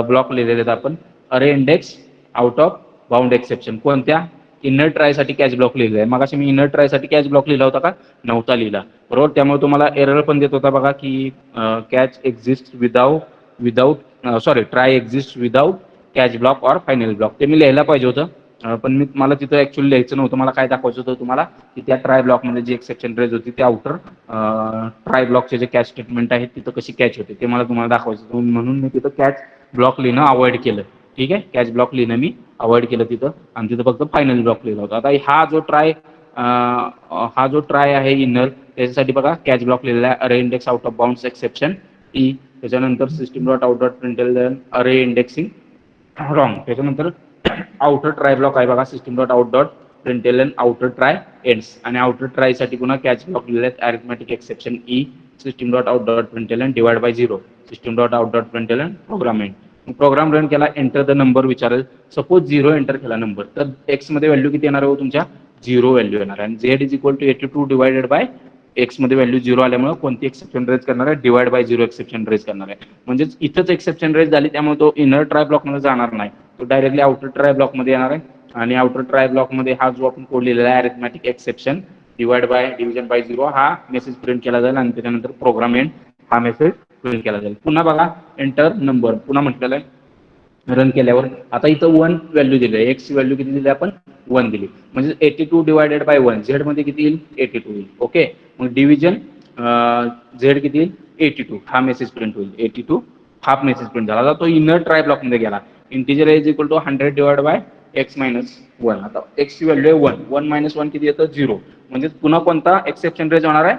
ब्लॉक लिहिलेले आहेत आपण, array index out of bound exception. कोणत्या इनर ट्रायसाठी कॅच ब्लॉक लिहिलेला आहे. मगाशी मी इनर ट्रायसाठी कॅच ब्लॉक लिहिला होता का? नव्हता लिहिला, बरोबर. त्यामुळे तुम्हाला एरर पण देत होता बघा की catch exist without sorry try exist without catch block or final block. ते मी लिहायला पाहिजे होतं, पण मला तिथं ऍक्च्युअली लिहायचं नव्हतं. मला काय दाखवायचं होतं तुम्हाला की त्या ट्राय ब्लॉकमध्ये जी एक्सेप्शन रेज होती ते आउटर ट्राय ब्लॉकचे जे कॅच स्टेटमेंट आहेत तिथं कशी कॅच होते ते मला तुम्हाला दाखवायचं होतं, म्हणून मी तिथं कॅच ब्लॉक लिहिणं अवॉइड केलं. ठीक आहे, कॅच ब्लॉक लिहिणं मी अवॉइड केलं तिथं आणि तिथं फक्त फायनल ब्लॉक लिहिला होता. आता हा जो ट्राय आहे इनर, त्याच्यासाठी बघा कॅच ब्लॉक लिहिलेला आहे array index out of bounds exception E. त्याच्यानंतर system dot out dot println array indexing wrong. त्याच्यानंतर आउटर ट्राय ब्लॉक आहे बघा system dot out dot println outer try ends. आणि आउटर ट्रायसाठी पुन्हा कॅच ब्लॉक लिहिलेले आहेत arithmetic exception E system dot out dot println divide by 0 system dot out dot println program end. Program run केला, enter the number विचारेल. Suppose 0 enter केला number, तर x मध्ये व्हॅल्यू किती येणार आहे तुमच्या? 0 व्हॅल्यू येणार आहे. आणि z is equal to 82 divided by x मध्ये व्हॅल्यू 0 आल्यामुळे कोणती एक्सेप्शन रेज करणार आहे? डिवाइड बाय 0 एक्सेप्शन रेज करणार आहे. म्हणजेच इथंच एक्सेप्शन रेज झाली, त्यामुळे तो इनर ट्राय ब्लॉक मध्ये जाणार नाही, तो डायरेक्टली आउटर ट्राय ब्लॉक मध्ये येणार आहे. आणि आउटर ट्राय ब्लॉक मध्ये हा जो आपण कोड लिहिलेला आहे arithmetic exception divide by division by 0 हा मेसेज प्रिंट केला जाईल आणि त्याच्यानंतर प्रोग्राम एंड हा मेसेज प्रिंट केला जाईल. पुन्हा बघा एंटर नंबर पुन्हा म्हटलेलं आहे. रन केल्यावर आता इथं 1 व्हॅल्यू दिली आहे, एक्स ची व्हॅल्यू किती दिली आपण? 1 दिली. म्हणजे 82 डिवायडेड बाय 1 झेड मध्ये किती येईल? 82 येईल. ओके, मग डिव्हिजन झेड किती येईल? 82. हा मेसेज प्रिंट होईल. 82 हा मेसेज प्रिंट झाला. आता तो इनर ट्राय ब्लॉक मध्ये गेला. Integer is equal to 100 divide by x minus 1. आता एक्स ची व्हॅल्यू आहे 1, 1 मायनस 1 किती येतं? 0. म्हणजे पुन्हा कोणता एक्सेप्शन रेज होणार आहे?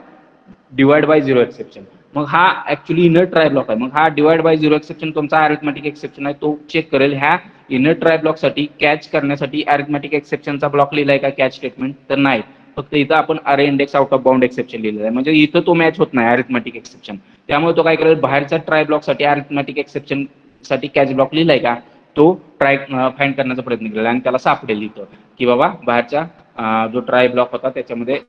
Divide by 0 exception. मग हा ऍक्च्युली इनर ट्राय ब्लॉक आहे. मग हा डिवाइड बाय 0 एक्सेप्शन तुमचा अरिथमेटिक एक्सेप्शन आहे, तो चेक करेल ह्या इनर ट्राय ब्लॉक साठी कॅच करण्यासाठी अरिथमेटिक एक्सेप्शनचा ब्लॉक लिहिलाय का कॅच स्टेटमेंट? तर नाही. फक्त इथं आपण array index out of bound exception लिहिलेलं आहे. म्हणजे इथं तो मॅच होत नाही अरिथमेटिक एक्सेप्शन. त्यामुळे तो काय करेल, बाहेरच्या ट्राय ब्लॉक साठी अरिथमेटिक एक्सेप्शन साठी कॅच ब्लॉक लिहिलाय का तो ट्राय फाइंड करण्याचा प्रयत्न केला आणि त्याला सापडेल इथं की बाबा बाहेरच्या जो ट्राय ब्लॉक होता त्याच्यामध्ये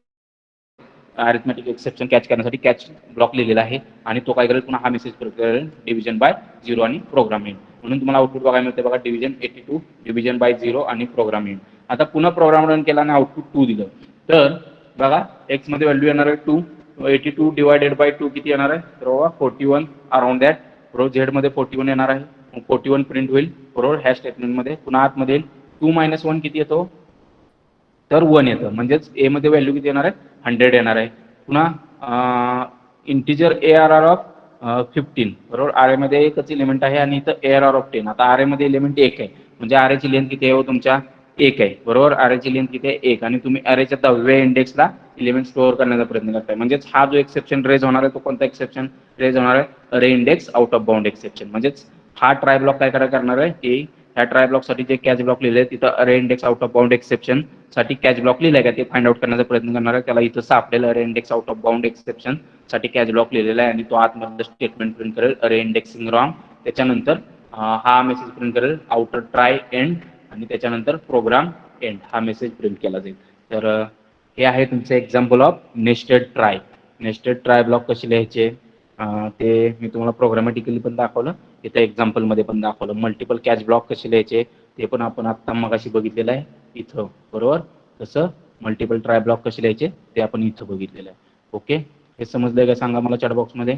अरिथमेटिक एक्सेप्शन कॅच करण्यासाठी कॅच ब्लॉक लिहिलेला आहे. आणि तो काय करेल, पुन्हा हा मेसेज करेल डिव्हिजन बाय 0 आणि प्रोग्राम एंड. म्हणून तुम्हाला आउटपुट बघायला मिळते बघा डिव्हिजन 82 डिव्हिजन बाय 0 आणि प्रोग्राम एंड. आता पुन्हा प्रोग्राम रन केला आणि आउटपुट 2 दिलं, तर बघा एक्स मध्ये व्हॅल्यू येणार आहे 2. 82 डिवायडेड बाय 2 किती येणार आहे? तर बाबा 41 अराउंड दॅट. बरोबर, झेड मध्ये 41 येणार आहे. मग 41 प्रिंट होईल. बरोबर, ह्या स्टेटमेंट मध्ये पुन्हा आतमध्ये 2 मायनस 1 किती येतो? तर 1 येतं. म्हणजेच ए मध्ये व्हॅल्यू किती येणार आहे? 100 येणार आहे. पुन्हा इंटिजर ARR ऑफ 15. बरोबर, आरे मध्ये एकच एलिमेंट आहे आणि इथं ARR ऑफ 10. आता आरे मध्ये एलिमेंट 1 आहे, म्हणजे आरेची लेंथ किती आहे तुमच्या? 1 आहे. बरोबर, आरेची लेंथ किती आहे? 1. आणि तुम्ही अरेच्या 10व्या इंडेक्सला एलिमेंट स्टोअर करण्याचा प्रयत्न करताय. म्हणजेच हा जो एक्सेप्शन रेज होणार आहे तो कोणता एक्सेप्शन रेज होणार आहे? Array index out of bound exception. म्हणजेच हा ट्राय ब्लॉक काय करणार आहे की ह्या ट्राय ब्लॉक साठी जे कॅच ब्लॉक लिहिले तिथं अरे index out of bound exception साठी कॅच ब्लॉक लिहिलाय का ते फाइंड आउट करण्याचा प्रयत्न करणार आहे. त्याला इथं सापडेल अरे index out of bound exception साठी कॅच ब्लॉक लिहिलेला आहे आणि तो आतमध्ये स्टेटमेंट प्रिंट करेल अरे इंडेक्सिंग रॉंग. त्याच्यानंतर हा मेसेज प्रिंट करेल आउटर ट्राय एंड आणि त्याच्यानंतर प्रोग्राम एंड हा मेसेज प्रिंट केला जाईल. तर हे आहे तुमचं example of nested try. Nested try block कसे लिहायचे ते मी तुम्हाला प्रोग्रामॅटिकली पण दाखवलं, इथं एक्झाम्पल मध्ये पण दाखवलं. मल्टिपल कॅच ब्लॉक कसे लिहायचे ते पण आपण आता मगाशी बघितलेलं आहे इथं. बरोबर, तसं मल्टिपल ट्राय ब्लॉक कसे लिहायचे ते आपण इथं बघितलेलं आहे. ओके, हे समजलंय का सांगा मला चॅट बॉक्स मध्ये?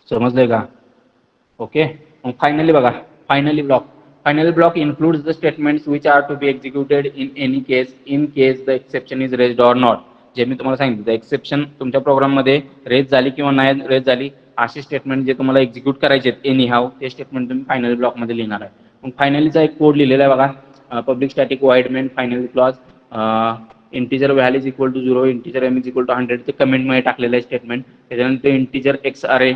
समजलंय का? ओके, मग फायनली बघा, finally block. Finally block includes the statements which are to be executed in any case in case the exception is raised or not. जे मी तुम्हाला सांगितलं एक्सेप्शन तुमच्या प्रोग्राम मध्ये रेज झाली किंवा नाही रेज झाली अशी स्टेटमेंट जे तुम्हाला एक्झिक्यूट करायचे आहेत एनी हाव ते स्टेटमेंट तुम्ही फायनल ब्लॉक मध्ये लिहिणार आहे. मग फायनलीचा एक कोड लिहिलेला आहे बघा, public static void main final clause integer value is equal to 0 integer m is equal to 100 ते कमेंट मध्ये टाकलेलं आहे स्टेटमेंट. त्याच्यानंतर इंटिजर एक्स अरे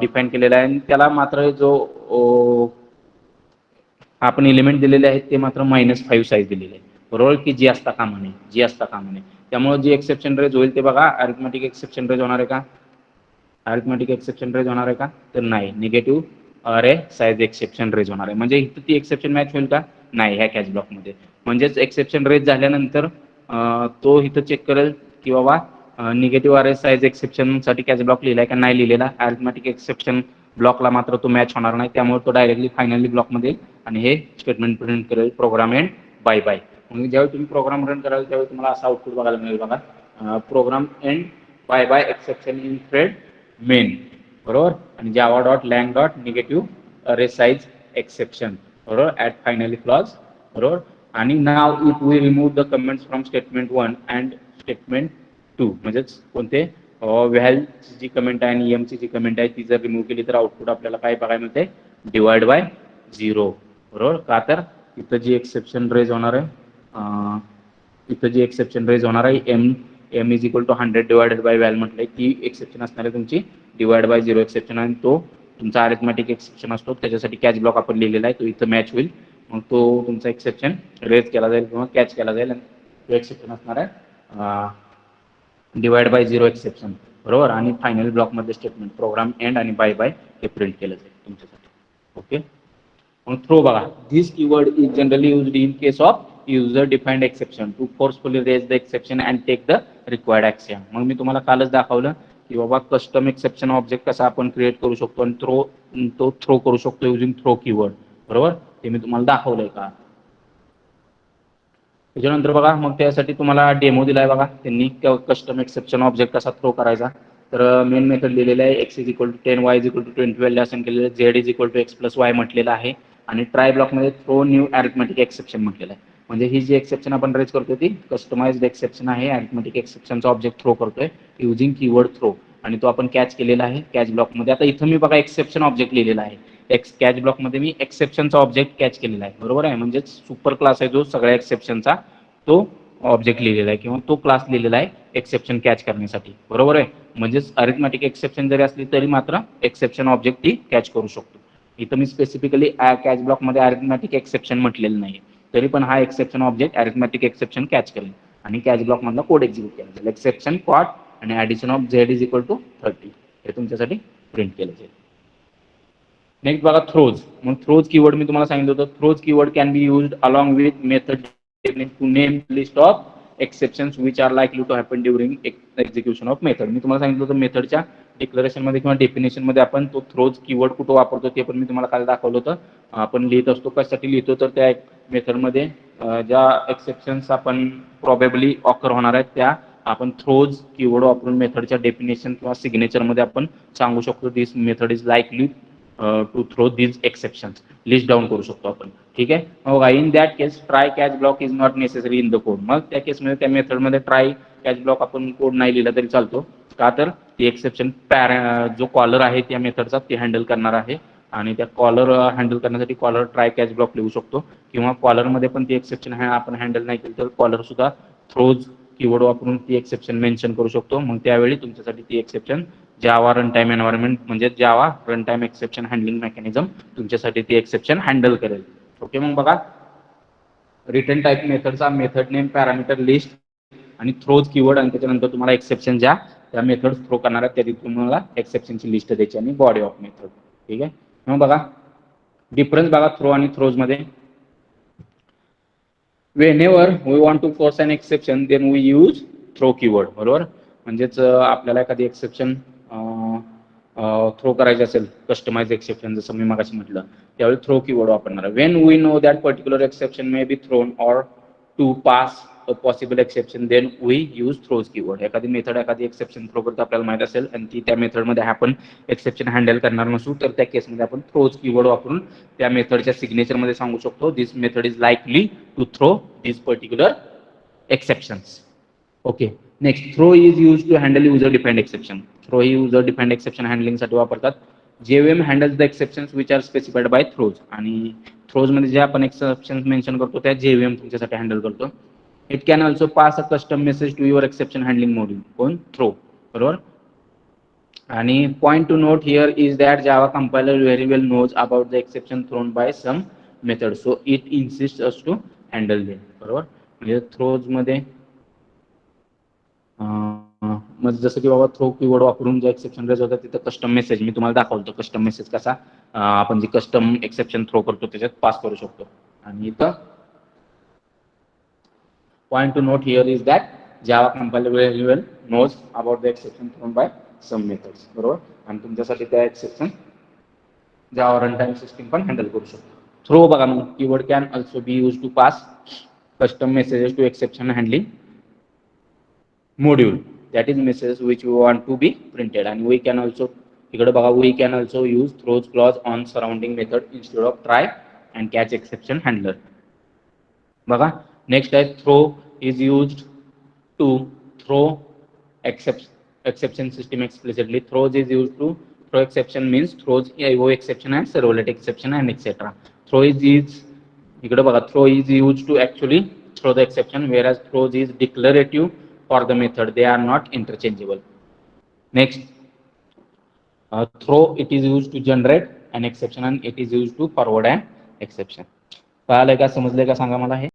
डिफाईन केलेला आहे आणि त्याला मात्र जो आपण एलिमेंट दिलेले आहेत ते मात्र -5 साईज दिलेले आहे. बरोबर, की जी असता कामा नये, जी असता कामा नये. त्यामुळे जे एक्सेप्शन रेज होईल ते बघा अरिथमेटिक एक्सेप्शन रेज होणार आहे का? अरिथमेटिक एक्सेप्शन रेज होणार आहे का? तर नाही, निगेटिव्ह अरे साईज एक्सेप्शन रेज होणार आहे. म्हणजे इथं ती एक्सेप्शन मॅच होईल का? नाही ह्या कॅच ब्लॉक मध्ये. म्हणजेच एक्सेप्शन रेज झाल्यानंतर तो इथं चेक करेल की बाबा निगेटिव्ह अरे साईज एक्सेप्शन साठी कॅच ब्लॉक लिहिलाय का नाही लिहिलेला. अरिथमेटिक एक्सेप्शन ब्लॉकला मात्र तो मॅच होणार नाही, त्यामुळे तो डायरेक्टली फायनली ब्लॉकमध्ये येईल आणि हे स्टेटमेंट प्रिंट करेल प्रोग्राम एंड बाय बाय. मग ज्यावेळी तुम्ही प्रोग्राम रन कराल त्यावेळी तुम्हाला असा आउटपुट बघायला मिळेल बघा, program end bye bye exception in thread main, बरोबर, आणि Java dot lang dot negative resize exception, बरोबर, ॲट फायनली क्लॉज, बरोबर. आणि now if we remove the comments from statement 1 and statement 2, म्हणजेच कोणते व्हॅलची जी कमेंट आहे आणि एमची जी कमेंट आहे ती जर रिमूव्ह केली तर आउटपुट आपल्याला काय बघायला मिळते, डिवाइड बाय 0, बरोबर. का तर इथं जी एक्सेप्शन रेज होणार आहे, इथं जी एक्सेप्शन रेज होणार आहे M is equal to 100 divided by val म्हटलंय, ती एक्सेप्शन असणार आहे तुमची डिवाइड बाय 0 एक्सेप्शन, आणि तो तुमचा अरिथमॅटिक एक्सेप्शन असतो, त्याच्यासाठी कॅच ब्लॉक आपण लिहिलेला आहे, तो इथं मॅच होईल. मग तो तुमचा एक्सेप्शन रेज केला जाईल किंवा कॅच केला जाईल, आणि तो एक्सेप्शन असणार आहे डिवाइड बाय 0 एक्सेप्शन, बरोबर. आणि फायनल ब्लॉकमध्ये स्टेटमेंट प्रोग्राम एंड आणि बाय बाय हे प्रिंट केलं जाईल तुमच्यासाठी. ओके. मग थ्रो बघा, this keyword is generally used in case of user defined exception to forcefully raise the exception and take the required action. मग मी तुम्हाला कालच दाखवलं की बाबा कस्टम एक्सेप्शन ऑब्जेक्ट कसा आपण क्रिएट करू शकतो आणि तो थ्रो करू शकतो युजिंग थ्रो कीवर्ड, बरोबर. ते मी तुम्हाला दाखवलंय का. त्याच्यानंतर बघा, मग त्यासाठी तुम्हाला डेमो दिलाय बघा त्यांनी, कस्टम एक्सेप्शन ऑब्जेक्ट कसा थ्रो करायचा. तर मेन मेथड लिहिलेलं आहे, x is equal to 10 y is equal to 20 value assign केलेलं आहे, z is equal to x plus y म्हटलेलं आहे, आणि ट्राय ब्लॉकमध्ये थ्रो न्यू अरिथमेटिक एक्सेप्शन म्हटलेलं आहे. म्हणजे ही जी एक्सेप्शन आपण रेज करतोय ती कस्टमाइज्ड एक्सेप्शन आहे, अरिथमेटिक एक्सेप्शनचा ऑब्जेक्ट थ्रो करतोय युजिंग कीवर्ड थ्रो, आणि तो आपण कॅच केलेला आहे कॅच ब्लॉकमध्ये. आता इथं मी बघा एक्सेप्शन ऑब्जेक्ट लिहिलेला आहे, कॅच ब्लॉकमध्ये मी एक्सेप्शनचा ऑब्जेक्ट कॅच केलेला आहे, बरोबर आहे. म्हणजे सुपर क्लास आहे जो सगळ्या एक्सेप्शनचा, तो ऑब्जेक्ट लिहिलेला आहे किंवा तो क्लास लिहिलेला आहे एक्सेप्शन कॅच करण्यासाठी, बरोबर आहे. म्हणजेच अरिथमॅटिक एक्सेप्शन जरी असली तरी मात्र एक्सेप्शन ऑब्जेक्ट ती कॅच करू शकतो. इथं मी स्पेसिफिकली कॅच ब्लॉकमध्ये अरिथमॅटिक एक्सेप्शन म्हटलेलं नाही, तरी पण हा exception object arithmetic exception catch करेल आणि कॅच ब्लॉकमधला कोड एक्झिक्यूट केला जाईल. एक्सेप्शन कॉट आणि addition of z is equal to 30 हे तुमच्यासाठी प्रिंट केलं जाईल. नेक्स्ट बघा थ्रोज. मग थ्रोज कीवर्ड मी तुम्हाला सांगितलं होतं, throws keyword can be used along with method to name list of exceptions which are likely to happen during execution of method. मी तुम्हाला सांगितलं होतं मेथडच्या डिक्लेरेशनमध्ये किंवा डेफिनेशनमध्ये आपण तो थ्रोज कीवर्ड कुठं वापरतो ते पण मी तुम्हाला काल दाखवलं होतं. आपण लिहित असतो कशासाठी लिहितो, तर त्या मेथडमध्ये ज्या एक्सेप्शन्स आपण प्रॉबेबली ऑकर होणार आहेत त्या आपण थ्रोज कीवर्ड वापरून मेथडच्या डेफिनेशन किंवा सिग्नेचरमध्ये आपण सांगू शकतो, this method is likely to throw this exceptions list down करू शकतो आपण. ठीक आहे. मग in that case try catch block is not necessary in the code. मग त्या केसमध्ये त्या मेथडमध्ये ट्राय कॅच ब्लॉक आपण कोड नाही लिहिला तरी चालतो, का तर ती एक्सेप्शन जो कॉलर आहे त्या मेथडचा ते हँडल करणार आहे, आणि त्या कॉलर हँडल करण्यासाठी कॉलर ट्राय कॅच ब्लॉक लिहू शकतो, किंवा कॉलरमध्ये पण ती एक्सेप्शन आपण हँडल नाही केली तर कॉलर सुद्धा थ्रोज कीवर्ड वापरून ती एक्सेप्शन मेन्शन करू शकतो. मग त्यावेळी तुमच्यासाठी ती exception Java run time environment म्हणजे Java run time exception handling mechanism तुमच्यासाठी ती एक्सेप्शन हँडल करेल. ओके. मग बघा, रिटर्न टाइप मेथडचा मेथड नेम पॅरामीटर लिस्ट आणि थ्रोज कीवर्ड, आणि त्याच्यानंतर तुम्हाला एक्सेप्शन ज्या त्या मेथड थ्रो करणार आहेत त्या तुम्हाला एक्सेप्शनची लिस्ट द्यायची आणि बॉडी ऑफ मेथड. ठीक आहे. मग बघा डिफरन्स बघा थ्रो आणि थ्रोज मध्ये. whenever we want to force an exception then we use throw keyword, बरोबर. म्हणजेच आपल्याला एखादी एक्सेप्शन थ्रो करायची असेल, कस्टमाइज एक्सेप्शन जसं मी मगाशी म्हटलं, त्यावेळी थ्रो कीवर्ड वापरणार. When we know that particular exception may be thrown or to pass a possible exception then we use throws keyword. एखादी मेथड एखादी एक्सेप्शन थ्रो करतो आपल्याला माहित असेल आणि ती त्या मेथडमध्ये आपण एक्सेप्शन हँडल करणार नसू तर त्या केसमध्ये आपण थ्रोज कीवर्ड वापरून त्या मेथडच्या सिग्नेचरमध्ये सांगू शकतो, this method is likely to throw this particular exceptions. Okay. Next, throw is use to handle user defined exception. Throw ही युजर डिफाइंड एक्सेप्शन हँडलिंगसाठी वापरतात. JVM handles the exceptions which are specified by throws. आणि थ्रोजमध्ये जे आपण exceptions mention करतो त्या जेव्हीएम तुमच्यासाठी हँडल करतो. It can also pass a custom message to your exception handling module, कोण थ्रो, बरोबर. आणि point to note here is that Java compiler very well knows about the exception thrown by some method, so it insist us to handle them, बरोबर. म्हणजे थ्रोजमध्ये मग जसं की बाबा throw keyword वापरून जे एक्सेप्शन रेज होतात तिथं कस्टम मेसेज मी तुम्हाला दाखवतो, कस्टम मेसेज कसा आपण जे कस्टम एक्सेप्शन थ्रो करतो त्याच्यात पास करू शकतो. आणि इथं point to note here is that Java compiler very well knows about the exception thrown by some methods, बरोबर. आणि तुमच्यासाठी त्या exception Java run time system पण हँडल करू शकतो. थ्रो बघा मग keyword can also be use to pass custom messages to exception handling module, that is messages which we want to be printed. And we can also इकडे बघा we can also use throws clause on surrounding method instead of try and catch exception handler. बघा next आहे throw is used to throw exception system explicitly. Throws is used to throw exception means throws IO exception and servlet exception and etc. Throw is इकडे बघा throw is used to actually throw the exception, whereas throws is declarative for the method. They are not interchangeable. Next, throw it is used to generate an exception and it is used to forward an exception. कळालंय का, समजलंय का सांगा मला हे.